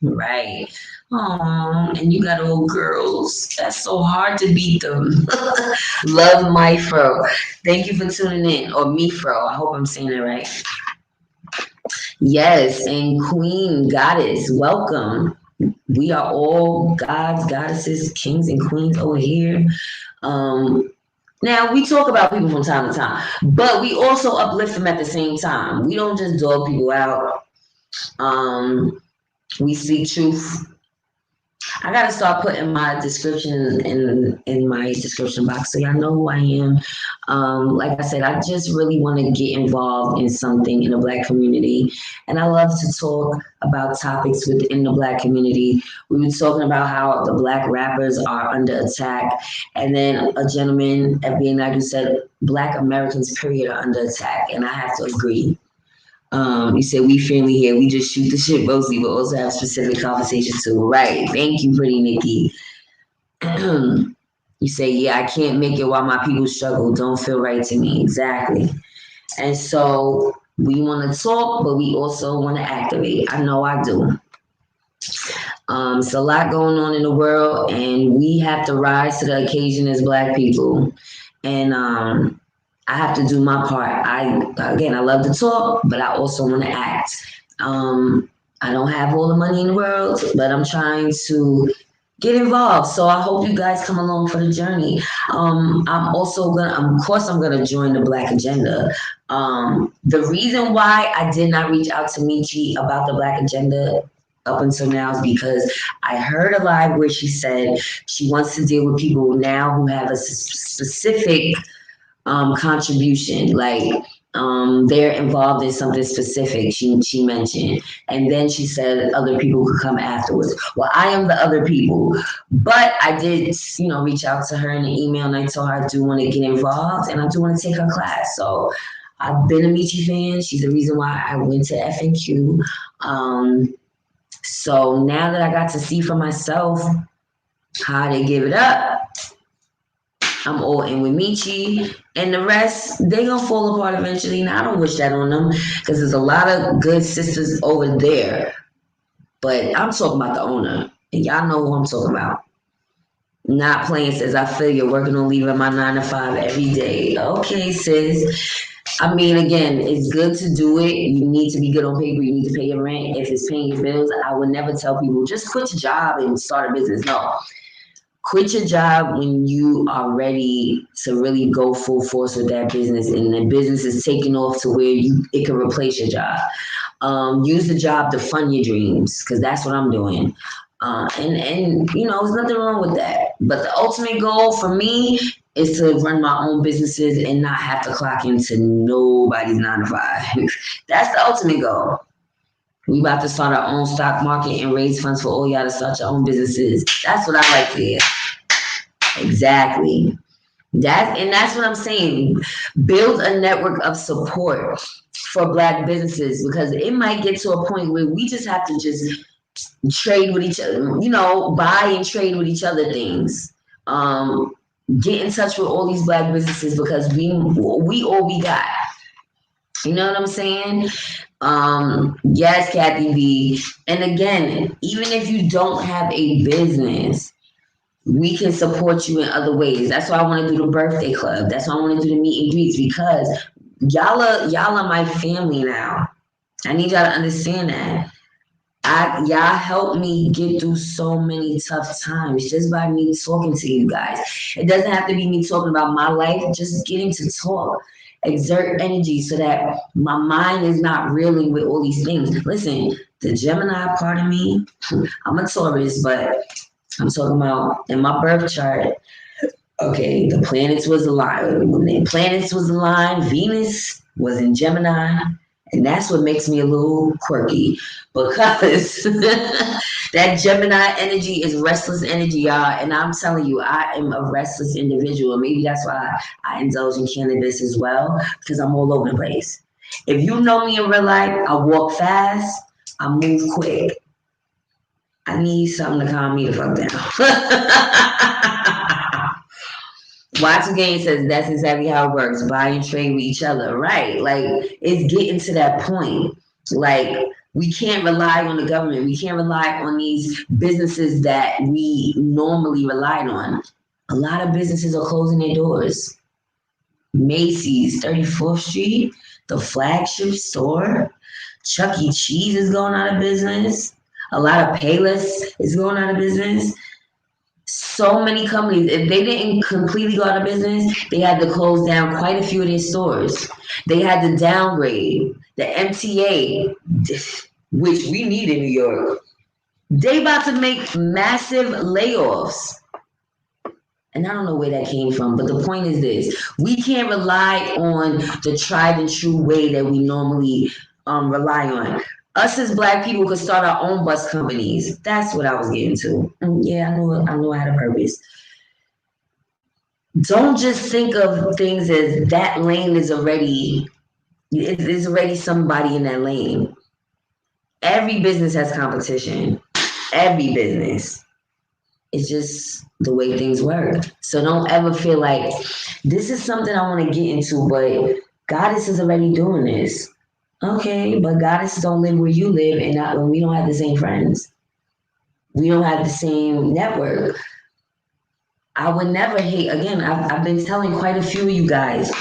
Right. Oh, and you got old girls. That's so hard to beat them. Love my fro. Thank you for tuning in. Or me fro. I hope I'm saying it right. Yes, and Queen Goddess, welcome. We are all gods, goddesses, kings, and queens over here. Now, we talk about people from time to time, but we also uplift them at the same time. We don't just dog people out. We speak truth. I gotta start putting my description in my description box so y'all know who I am. Like I said, I just really want to get involved in something in the Black community, and I love to talk about topics within the Black community. We were talking about how the Black rappers are under attack, and then a gentleman at BNI who said Black Americans period are under attack, and I have to agree. You said we family here. We just shoot the shit mostly, but also have specific conversations too. Right. Thank you, pretty Nikki. You say, yeah, I can't make it while my people struggle. Don't feel right to me. Exactly. And so we want to talk, but we also want to activate. I know I do. It's a lot going on in the world, and we have to rise to the occasion as Black people. And I have to do my part. I love to talk, but I also want to act. I don't have all the money in the world, but I'm trying to get involved. So I hope you guys come along for the journey. I'm gonna join the Black Agenda. The reason why I did not reach out to Michi about the Black Agenda up until now is because I heard a live where she said she wants to deal with people now who have a specific contribution. Like they're involved in something specific, she mentioned. And then she said other people could come afterwards. Well, I am the other people. But I did, reach out to her in an email, and I told her I do want to get involved and I do want to take her class. So I've been a Michi fan. She's the reason why I went to FNQ. So now that I got to see for myself how they give it up, I'm all in with Michi, and the rest, they gonna fall apart eventually. And I don't wish that on them, because there's a lot of good sisters over there. But I'm talking about the owner, and y'all know who I'm talking about. Not playing says, I feel you're working on leaving my 9 to 5 every day. Okay, sis. I mean, again, it's good to do it. You need to be good on paper. You need to pay your rent. If it's paying your bills, I would never tell people, just quit your job and start a business. No. Quit your job when you are ready to really go full force with that business, and the business is taking off to where it can replace your job. Use the job to fund your dreams, because that's what I'm doing. And there's nothing wrong with that. But the ultimate goal for me is to run my own businesses and not have to clock into nobody's 9 to 5. That's the ultimate goal. We about to start our own stock market and raise funds for all y'all to start your own businesses. That's what I like to hear. Exactly. That's what I'm saying. Build a network of support for Black businesses, because it might get to a point where we just have to just trade with each other, buy and trade with each other things. Get in touch with all these Black businesses, because we all we got. You know what I'm saying? Yes, Kathy B. And again, even if you don't have a business, we can support you in other ways. That's why I want to do the birthday club. That's why I want to do the meet and greets, because y'all are my family now. I need y'all to understand that. Y'all helped me get through so many tough times just by me talking to you guys. It doesn't have to be me talking about my life, just getting to talk. Exert energy so that my mind is not reeling with all these things. Listen, the Gemini part of me, I'm a Taurus, but I'm talking about in my birth chart. Okay, the planets was aligned. When the planets was aligned, Venus was in Gemini. And that's what makes me a little quirky, because that Gemini energy is restless energy, y'all. And I'm telling you, I am a restless individual. Maybe that's why I indulge in cannabis as well, because I'm all over the place. If you know me in real life, I walk fast, I move quick. I need something to calm me the fuck down. Y2Game says that's exactly how it works. Buy and trade with each other. Right. Like, it's getting to that point. Like, we can't rely on the government. We can't rely on these businesses that we normally relied on. A lot of businesses are closing their doors. Macy's, 34th Street, the flagship store. Chuck E. Cheese is going out of business. A lot of Payless is going out of business. So many companies, if they didn't completely go out of business, they had to close down quite a few of their stores. They had to downgrade. The MTA, which we need in New York, they about to make massive layoffs. And I don't know where that came from, but the point is this: we can't rely on the tried and true way that we normally rely on. Us as Black people could start our own bus companies. That's what I was getting to. Yeah, I know I had a purpose. Don't just think of things as that lane is already, there's already somebody in that lane. Every business has competition. Every business. It's just the way things work. So don't ever feel like this is something I want to get into, but Goddess is already doing this. Okay, but Goddesses don't live where you live, and we don't have the same friends. We don't have the same network. I would never hate. Again, I've been telling quite a few of you guys,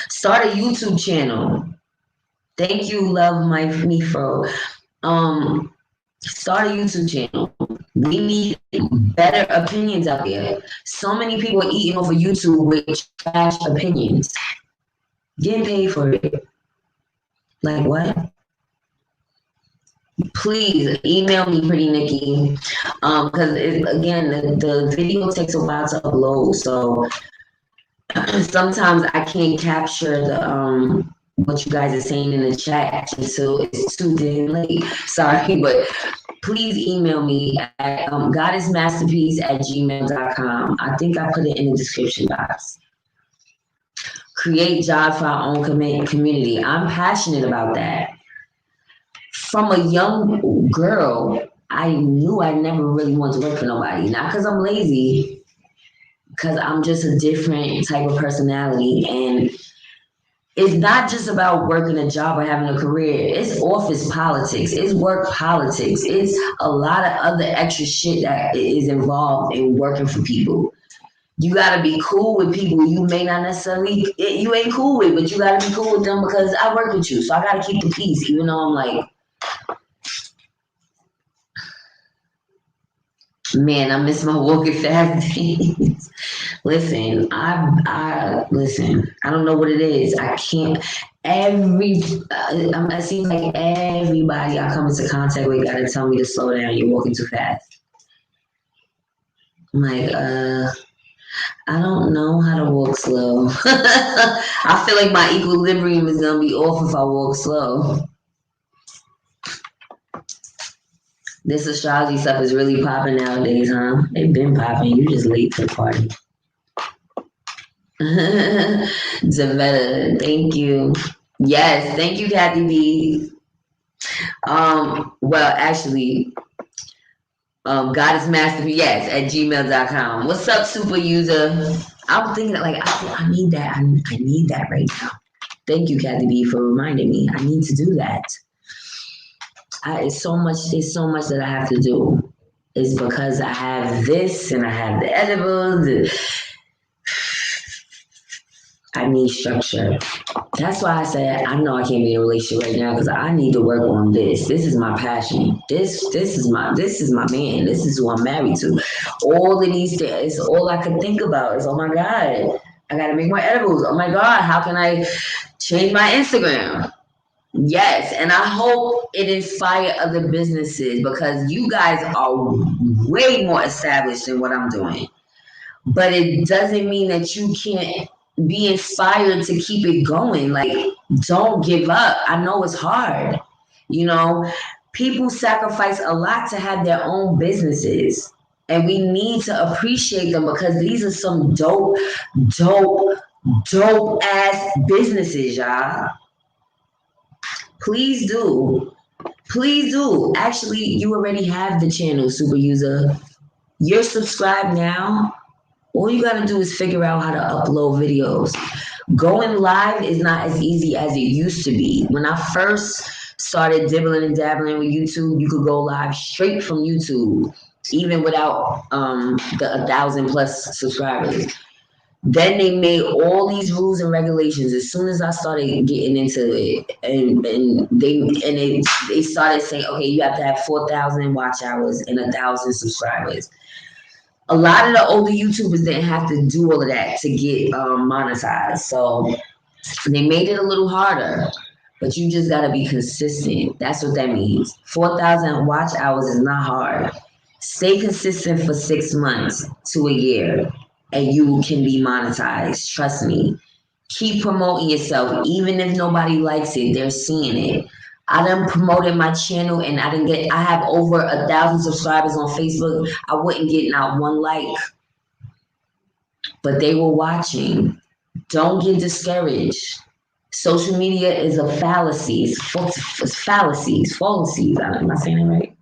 start a YouTube channel. Thank you, love me for. Start a YouTube channel. We need better opinions out there. So many people are eating off of YouTube with trash opinions. Getting paid for it. Like what? Please email me, Pretty Nikki, because again, the video takes a while to upload. So Sometimes I can't capture the what you guys are saying in the chat until it's too damn late. Sorry, but please email me at goddessmasterpeace@gmail.com. I think I put it in the description box. Create jobs for our own community. I'm passionate about that. From a young girl, I knew I never really wanted to work for nobody. Not because I'm lazy, because I'm just a different type of personality. And it's not just about working a job or having a career. It's office politics. It's work politics. It's a lot of other extra shit that is involved in working for people. You gotta be cool with people you may not necessarily you ain't cool with, but you gotta be cool with them because I work with you. So I gotta keep the peace, even though I'm like, man, I miss my walking fast days. Listen, I listen. I don't know what it is. I can't. It seems like everybody I come into contact with got to tell me to slow down. You're walking too fast. I'm like, I don't know how to walk slow. I feel like my equilibrium is gonna be off if I walk slow. This astrology stuff is really popping nowadays, huh? They've been popping. You just late to the party. Zavetta, thank you. Yes, thank you, Kathy B. Well, actually, Goddess Masterpeace, yes, at gmail.com. What's up, super user? I'm thinking like I need that. I need that right now. Thank you, Kathy B, for reminding me. I need to do that. It's so much that I have to do. It's because I have this and I have the edibles. I need structure. That's why I said I know I can't be in a relationship right now because I need to work on this. This is my passion. This is my man. This is who I'm married to. All of these things, all I could think about is, oh my God, I gotta make my edibles. Oh my God, how can I change my Instagram? Yes, and I hope it inspire other businesses because you guys are way more established than what I'm doing. But it doesn't mean that you can't be inspired to keep it going. Like, don't give up. I know it's hard. You know, people sacrifice a lot to have their own businesses. And we need to appreciate them because these are some dope ass businesses, y'all. Please do. Please do. Actually, you already have the channel, super user. You're subscribed now. All you gotta do is figure out how to upload videos. Going live is not as easy as it used to be. When I first started dibbling and dabbling with YouTube, you could go live straight from YouTube, even without the 1,000+ subscribers. Then they made all these rules and regulations as soon as I started getting into it, and they started saying, okay, you have to have 4,000 watch hours and 1,000 subscribers. A lot of the older YouTubers didn't have to do all of that to get monetized, so they made it a little harder. But you just gotta be consistent. That's what that means. 4,000 watch hours is not hard. Stay consistent for 6 months to a year and you can be monetized. Trust me. Keep promoting yourself. Even if nobody likes it, they're seeing it. I done promoted my channel and I have over 1,000 subscribers on Facebook. I wouldn't get not one like. But they were watching. Don't get discouraged. Social media is a fallacy. It's fallacies. Am I saying it right?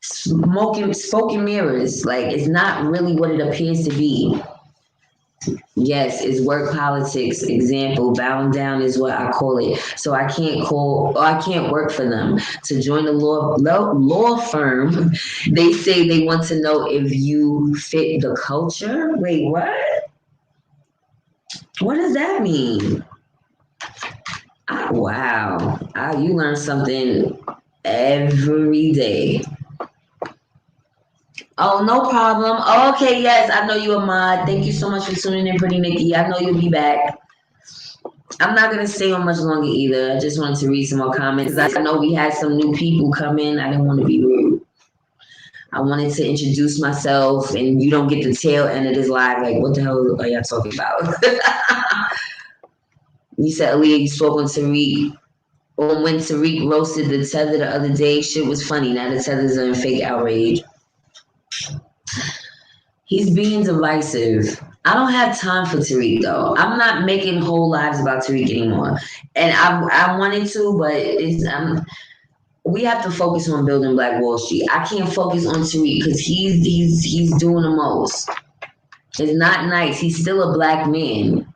Spoken mirrors. Like, it's not really what it appears to be. Yes, it's work politics. Example, bowing down is what I call it. So I can't work for them. To join the law firm, they say they want to know if you fit the culture. Wait, what? What does that mean? Wow. You learn something every day. Oh, no problem. Okay, yes, I know you're a mod. Thank you so much for tuning in, Pretty Nikki. I know you'll be back. I'm not going to stay on much longer either. I just wanted to read some more comments. I know we had some new people come in. I didn't want to be rude. I wanted to introduce myself, and you don't get the tail end of this live. Like, what the hell are y'all talking about? You said, Aaliyah, you spoke on Tariq. Or when Tariq roasted the tether the other day, shit was funny. Now the tether's in fake outrage. He's being divisive. I don't have time for Tariq though. I'm not making whole lives about Tariq anymore. And I wanted to, but we have to focus on building Black Wall Street. I can't focus on Tariq because he's doing the most. It's not nice. He's still a black man.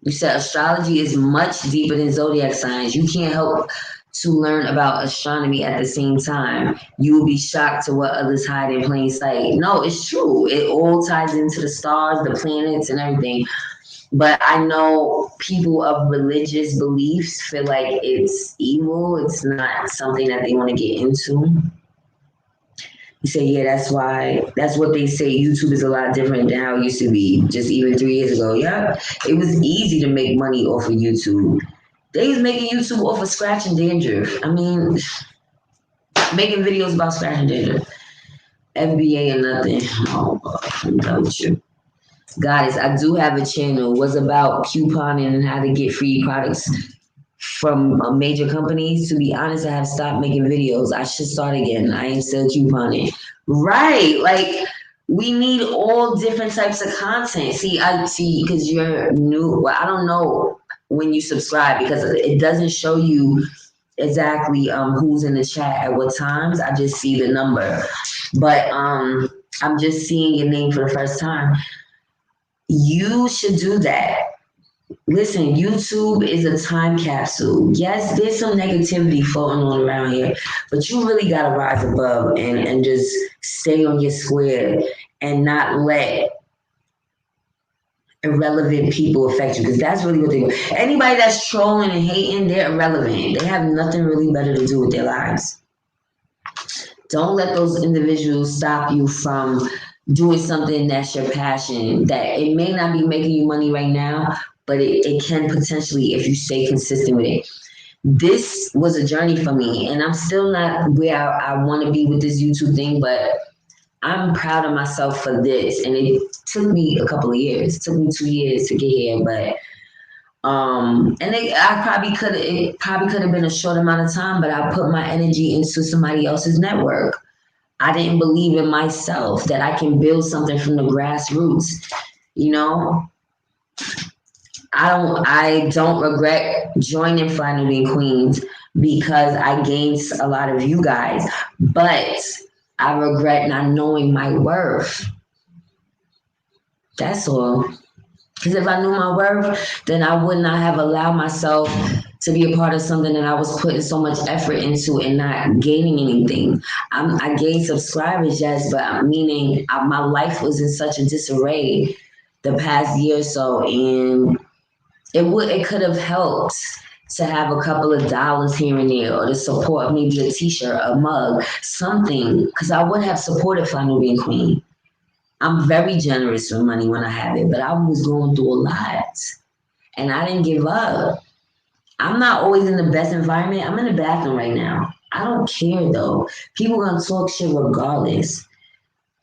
You said astrology is much deeper than zodiac signs. You can't help to learn about astronomy at the same time. You will be shocked to what others hide in plain sight. No, it's true. It all ties into the stars, the planets, and everything. But I know people of religious beliefs feel like it's evil. It's not something that they want to get into. You say, yeah, that's what they say. YouTube is a lot different than how it used to be just even 3 years ago. Yeah, it was easy to make money off of YouTube. They was making YouTube off of scratch and dandruff. I mean, making videos about scratch and dandruff. FBA and nothing. Oh, God, I'm done with you. Goddess, I do have a channel. Was about couponing and how to get free products from major companies. To be honest, I have stopped making videos. I should start again. I ain't still couponing. Right. Like, we need all different types of content. I see, because you're new. Well, I don't know when you subscribe because it doesn't show you exactly who's in the chat at what times. I just see the number. But I'm just seeing your name for the first time. You should do that. Listen, YouTube is a time capsule. Yes, there's some negativity floating on around here, but you really got to rise above and just stay on your square and not let irrelevant people affect you, because that's really what they do. Anybody that's trolling and hating, they're irrelevant. They have nothing really better to do with their lives. Don't let those individuals stop you from doing something that's your passion, that it may not be making you money right now, but it can potentially if you stay consistent with it. This was a journey for me, and I'm still not where I want to be with this YouTube thing, but I'm proud of myself for this. And it took me a couple of years. It took me 2 years to get here, but it probably could have been a short amount of time, but I put my energy into somebody else's network. I didn't believe in myself that I can build something from the grassroots. You know, I don't regret joining Fly Nubian Queens because I gained a lot of you guys, but I regret not knowing my worth. That's all. Because if I knew my worth, then I would not have allowed myself to be a part of something that I was putting so much effort into and not gaining anything. I gained subscribers, yes, but meaning my life was in such a disarray the past year or so, and it could have helped to have a couple of dollars here and there, or to support maybe a t-shirt, a mug, something, because I would have supported Fly Nubian Queen. I'm very generous with money when I have it, but I was going through a lot and I didn't give up. I'm not always in the best environment. I'm in the bathroom right now. I don't care though. People gonna talk shit regardless.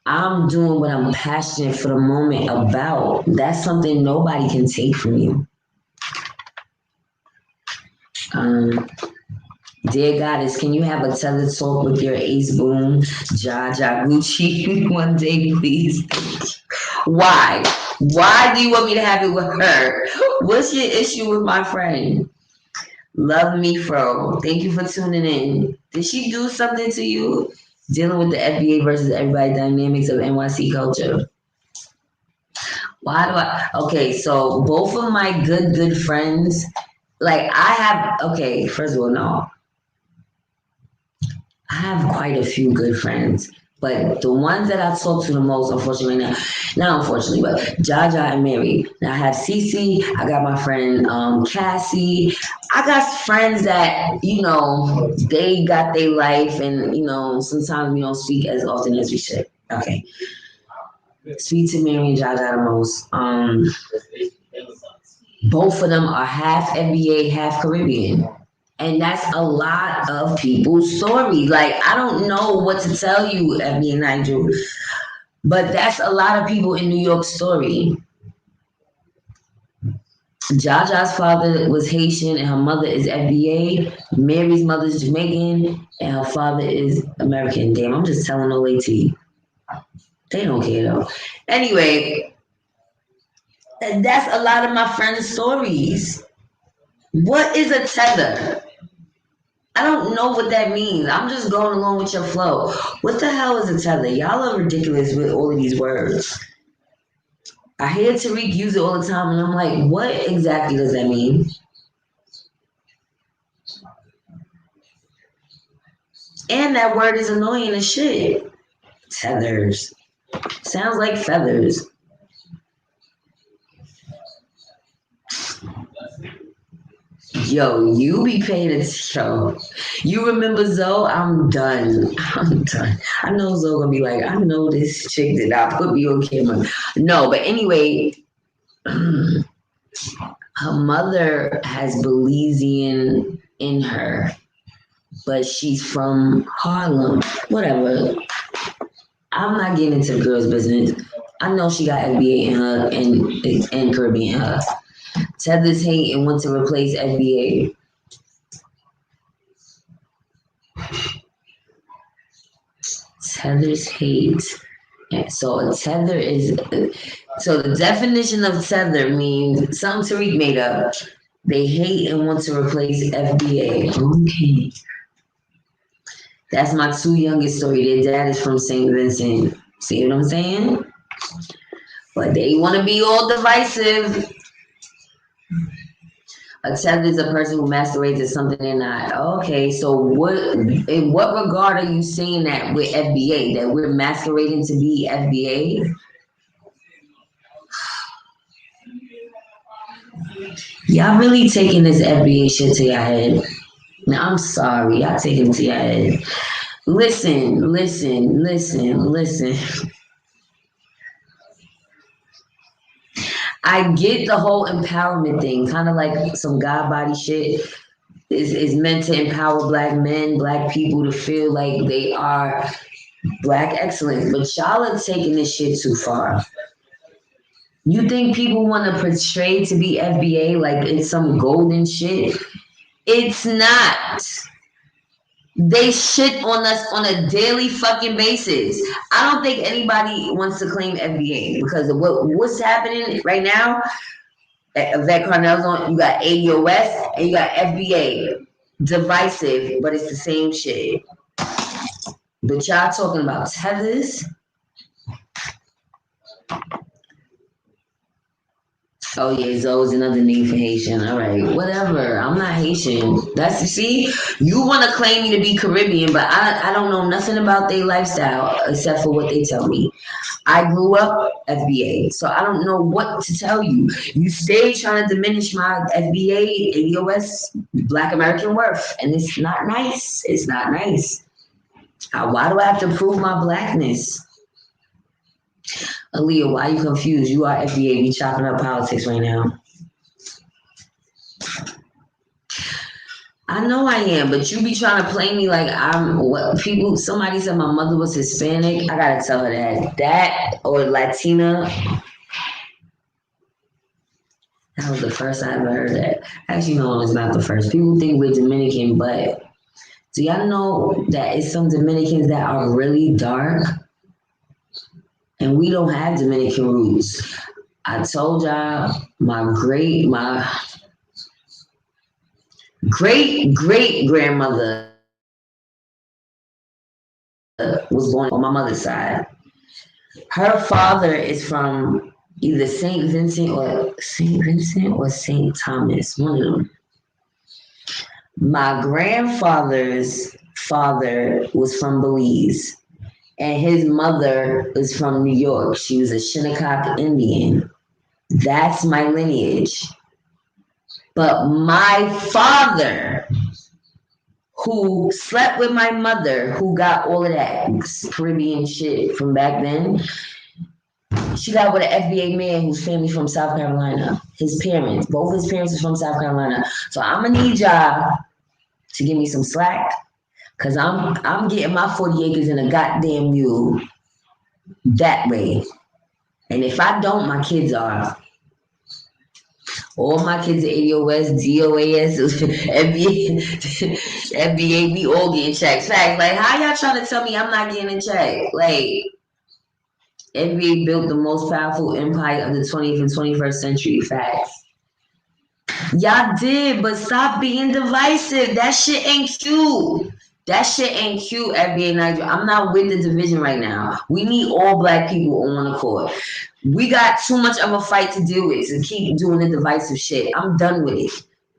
I'm doing what I'm passionate for the moment about. That's something nobody can take from you. Dear Goddess, can you have a tether talk with your ace boom, Jaja Gucci, one day, please? Why? Why do you want me to have it with her? What's your issue with my friend? Love me, Fro. Thank you for tuning in. Did she do something to you? Dealing with the FBA versus everybody dynamics of NYC culture. Why do I? Okay, so both of my good friends, like first of all, no. I have quite a few good friends, but the ones that I talk to the most, unfortunately, not unfortunately, but Jaja and Mary. Now I have Cece, I got my friend Cassie. I got friends that, they got their life, and, sometimes we don't speak as often as we should. Okay. Speak to Mary and Jaja the most. Both of them are half NBA, half Caribbean. And that's a lot of people's story. Like, I don't know what to tell you, Ebony and Nigel, but that's a lot of people in New York's story. Jaja's father was Haitian and her mother is FBA. Mary's mother is Jamaican and her father is American. Damn, I'm just telling no way to you. They don't care though. Anyway, that's a lot of my friends' stories. What is a tether? I don't know what that means. I'm just going along with your flow. What the hell is a tether? Y'all are ridiculous with all of these words. I hear Tariq use it all the time, and I'm like, what exactly does that mean? And that word is annoying as shit. Tethers. Sounds like feathers. Yo, you be paying attention. You remember Zoe? I'm done. I'm done. I know Zoe gonna be like, I know this chick did not put me on camera. No, but anyway, her mother has Belizean in her, but she's from Harlem. Whatever. I'm not getting into the girl's business. I know she got FBA in her and Caribbean in her. Tethers hate and want to replace FBA. Tethers hate. So a tether is, so the definition of tether means something Tariq made up. They hate and want to replace FBA. Okay. That's my two youngest story. Their dad is from St. Vincent. See what I'm saying? But they want to be all divisive. A tether is a person who masquerades as something they're not. Okay, so what? In what regard are you saying that with FBA? That we're masquerading to be FBA? Y'all really taking this FBA shit to your head? Now, I'm sorry, y'all taking it to your head. Listen. I get the whole empowerment thing, kind of like some God body shit. Is meant to empower black men, black people to feel like they are black excellence. But y'all are taking this shit too far. You think people want to portray to be FBA like it's some golden shit? It's not. They shit on us on a daily fucking basis. I don't think anybody wants to claim FBA because of what's happening right now. Vet Carnell's on. You got ADOS and you got FBA. Divisive, but it's the same shit. But y'all talking about tethers? Oh yeah, Zoe's another name for Haitian. All right, whatever. I'm not Haitian. That's see, you want to claim me to be Caribbean, but I don't know nothing about their lifestyle except for what they tell me. I grew up FBA, so I don't know what to tell you. You stay trying to diminish my FBA, ADOS, Black American worth, and it's not nice. It's not nice. Why do I have to prove my blackness? Aaliyah, why are you confused? You are FBA. We chopping up politics right now. I know I am, but you be trying to play me like I'm what people. Somebody said my mother was Hispanic. I gotta tell her that or Latina. That was the first I ever heard that. Actually, no, it's not the first. People think we're Dominican, but do y'all know that it's some Dominicans that are really dark? And we don't have Dominican roots. I told y'all my great grandmother was born on my mother's side. Her father is from either St. Vincent or St. Thomas, one of them. My grandfather's father was from Belize. And his mother is from New York. She was a Shinnecock Indian. That's my lineage. But my father, who slept with my mother, who got all of that Caribbean shit from back then, she got with an FBA man whose family from South Carolina. His parents, both his parents are from South Carolina. So I'm gonna need y'all to give me some slack. Cause I'm getting my 40 acres in a goddamn mule that way. And if I don't, my kids are. All my kids are ADOS, DOAS, NBA, NBA, we all getting checks. Facts. Like, how y'all trying to tell me I'm not getting a check? Like, NBA built the most powerful empire of the 20th and 21st century. Facts. Y'all did, but stop being divisive. That shit ain't cute. That shit ain't cute, NBA Nigel. I'm not with the division right now. We need all black people on one accord. We got too much of a fight to deal with to keep doing the divisive shit. I'm done with it.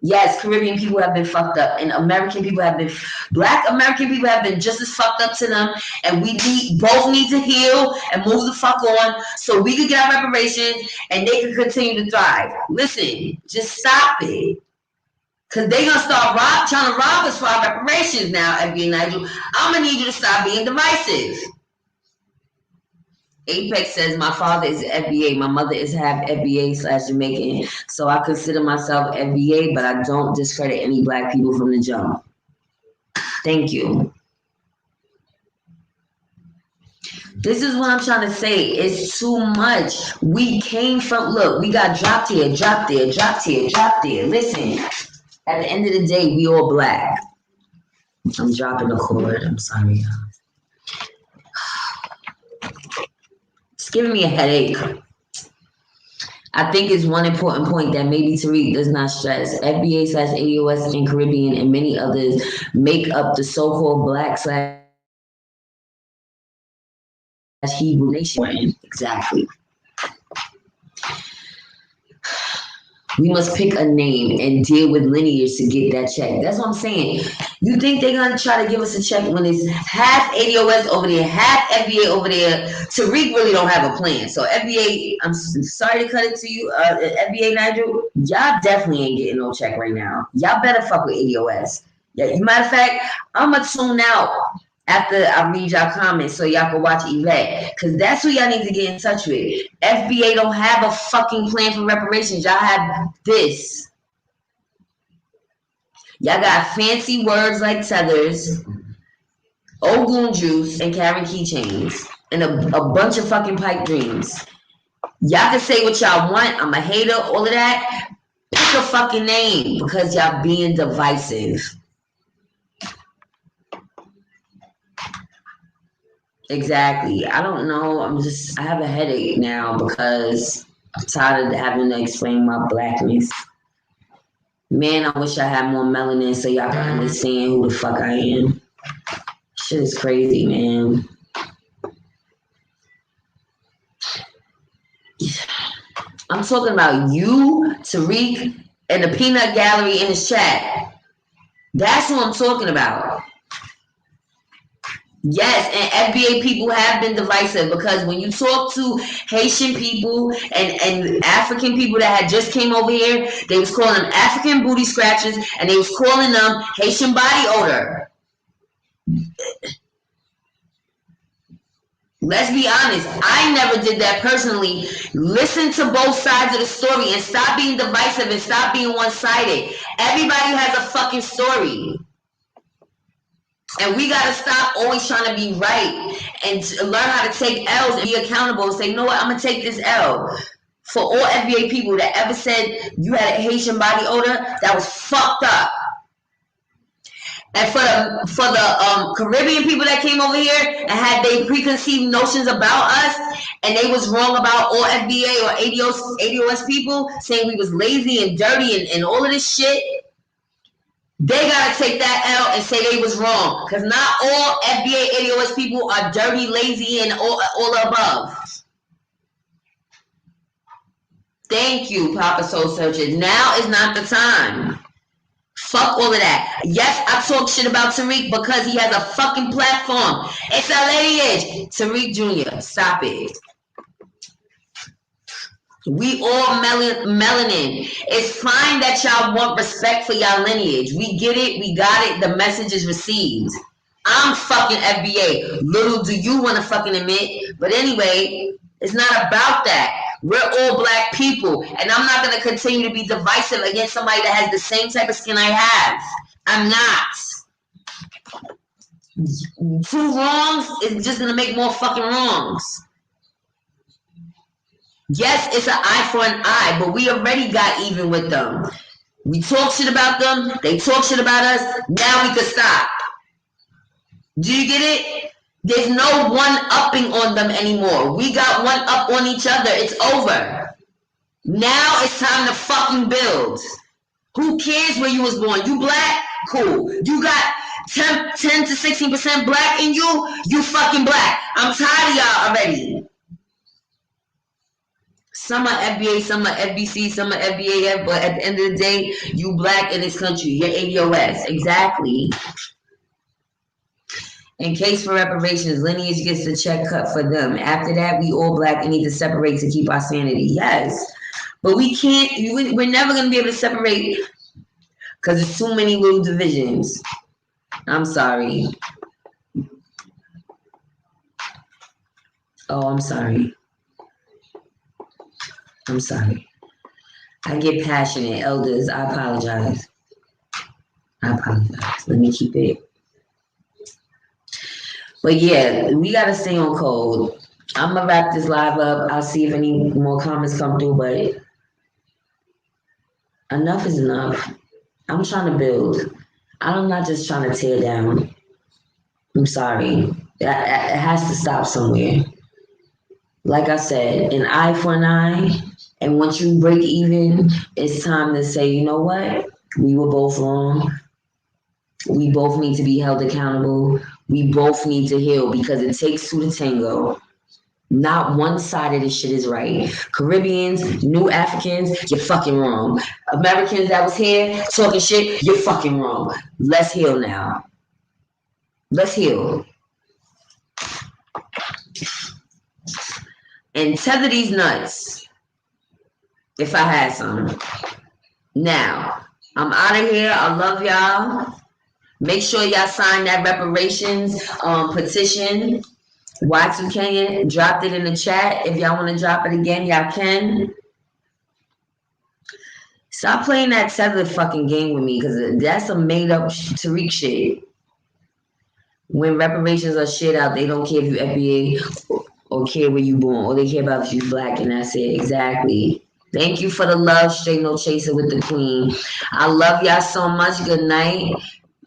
Yes, Caribbean people have been fucked up, and American people have been, black American people have been just as fucked up to them, and we both need to heal and move the fuck on so we can get our reparations and they can continue to thrive. Listen, just stop it. Because they going to start trying to rob us for our reparations now, NBA Nigel. I'm going to need you to stop being divisive. Apex says, my father is FBA. My mother is half FBA/Jamaican. So I consider myself FBA, but I don't discredit any black people from the jump. Thank you. This is what I'm trying to say. It's too much. We came from, look, we got dropped here, dropped there, dropped here, dropped there. Listen, at the end of the day, we all black. I'm dropping the cord. I'm sorry, y'all. It's giving me a headache. I think it's one important point that maybe Tariq does not stress. FBA/ADOS and Caribbean and many others make up the so-called black/Hebrew nation. Exactly. We must pick a name and deal with lineage to get that check. That's what I'm saying. You think they're going to try to give us a check when it's half ADOS over there, half FBA over there? Tariq really don't have a plan. So FBA, I'm sorry to cut it to you, FBA Nigel, y'all definitely ain't getting no check right now. Y'all better fuck with ADOS. Yeah, matter of fact, I'm going to tune out after I read y'all comments so y'all can watch Yvette. Because that's who y'all need to get in touch with. FBA don't have a fucking plan for reparations. Y'all have this. Y'all got fancy words like tethers, Ogun juice, and Karen keychains, and a bunch of fucking pipe dreams. Y'all can say what y'all want. I'm a hater, all of that. Pick a fucking name because y'all being divisive. Exactly. I don't know. I have a headache now because I'm tired of having to explain my blackness. Man, I wish I had more melanin so y'all can understand who the fuck I am. Shit is crazy, man. I'm talking about you, Tariq, and the peanut gallery in his chat. That's what I'm talking about. Yes, and FBA people have been divisive because when you talk to Haitian people and African people that had just came over here, they was calling them African booty scratchers and they was calling them Haitian body odor. Let's be honest, I never did that personally. Listen to both sides of the story and stop being divisive and stop being one-sided. Everybody has a fucking story. And we got to stop always trying to be right and learn how to take L's and be accountable and say, you know what, I'm going to take this L. For all FBA people that ever said you had a Haitian body odor, that was fucked up. And for the Caribbean people that came over here and had their preconceived notions about us, and they was wrong about all FBA or ADOS people, saying we was lazy and dirty and all of this shit, they gotta take that L and say they was wrong. Because not all FBA ADOS people are dirty, lazy, and all above. Thank you, Papa Soul Searcher. Now is not the time. Fuck all of that. Yes, I talk shit about Tariq because he has a fucking platform. It's a lineage. Tariq Jr., stop it. We all melanin. It's fine that y'all want respect for y'all lineage. We get it. We got it. The message is received. I'm fucking FBA. Little do you want to fucking admit. But anyway, it's not about that. We're all black people. And I'm not going to continue to be divisive against somebody that has the same type of skin I have. I'm not. 2 wrongs is just gonna make more fucking wrongs. Yes, it's an eye for an eye, but we already got even with them. We talk shit about them, they talk shit about us, now we can stop. Do you get it? There's no one-upping on them anymore. We got one up on each other. It's over. Now it's time to fucking build. Who cares where you was born? You black? Cool. You got 10 to 16% black in you? You fucking black. I'm tired of y'all already. Some are FBA, some are FBC, some are FBAF, but at the end of the day, you black in this country. You're ADOS. Exactly. In case for reparations, lineage gets the check cut for them. After that, we all black and need to separate to keep our sanity. Yes. But we can't, we're never going to be able to separate because there's too many little divisions. I'm sorry. Oh, I'm sorry. I'm sorry. I get passionate. Elders, I apologize. Let me keep it. But yeah, we got to stay on code. I'm going to wrap this live up. I'll see if any more comments come through, but enough is enough. I'm trying to build. I'm not just trying to tear down. I'm sorry. It has to stop somewhere. Like I said, an eye for an eye. And once you break even, it's time to say, you know what? We were both wrong. We both need to be held accountable. We both need to heal because it takes 2 to tango. Not one side of this shit is right. Caribbeans, new Africans, you're fucking wrong. Americans that was here talking shit, you're fucking wrong. Let's heal now. Let's heal. And tether these nuts. If I had some. Now, I'm out of here. I love y'all. Make sure y'all sign that reparations petition. Y2K dropped it in the chat. If y'all want to drop it again, y'all can. Stop playing that tether fucking game with me because that's a made up Tariq shit. When reparations are shit out, they don't care if you FBA or care where you born, or they care about if you black, and that's it. Exactly. Thank you for the love, straight no chaser with the queen. I love y'all so much. Good night.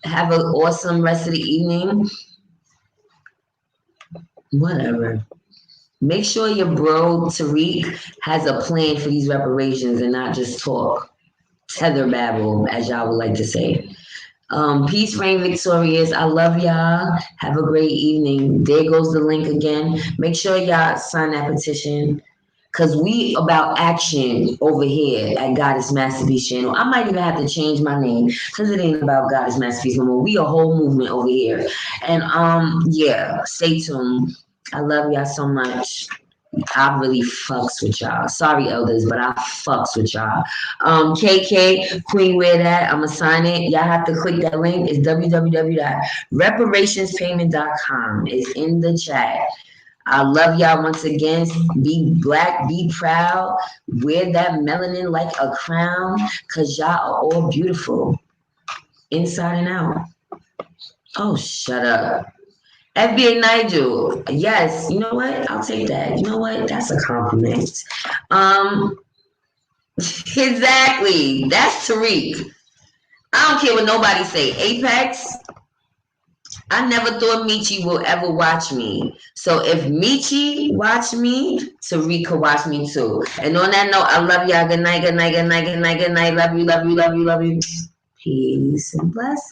Have an awesome rest of the evening. Whatever. Make sure your bro Tariq has a plan for these reparations and not just talk. Tether babble, as y'all would like to say. Peace reign victorious. I love y'all. Have a great evening. There goes the link again. Make sure y'all sign that petition. Because we about action over here at Goddess Masterpeace Channel. I might even have to change my name because it ain't about Goddess Masterpeace no more. We a whole movement over here. And yeah, stay tuned. I love y'all so much. I really fucks with y'all. Sorry, elders, but I fucks with y'all. KK, Queen, where that? I'ma sign it. Y'all have to click that link. It's www.reparationspayment.com. It's in the chat. I love y'all once again. Be black, be proud. Wear that melanin like a crown, because y'all are all beautiful. Inside and out. Oh, shut up. FBA Nigel. Yes, you know what? I'll take that. You know what? That's a compliment. Exactly. That's Tariq. I don't care what nobody say. Apex. I never thought Michi will ever watch me. So if Michi watch me, Tariq could watch me too. And on that note, I love y'all. Good night, good night, good night, good night, good night. Love you, love you, love you, love you. Peace and blessings.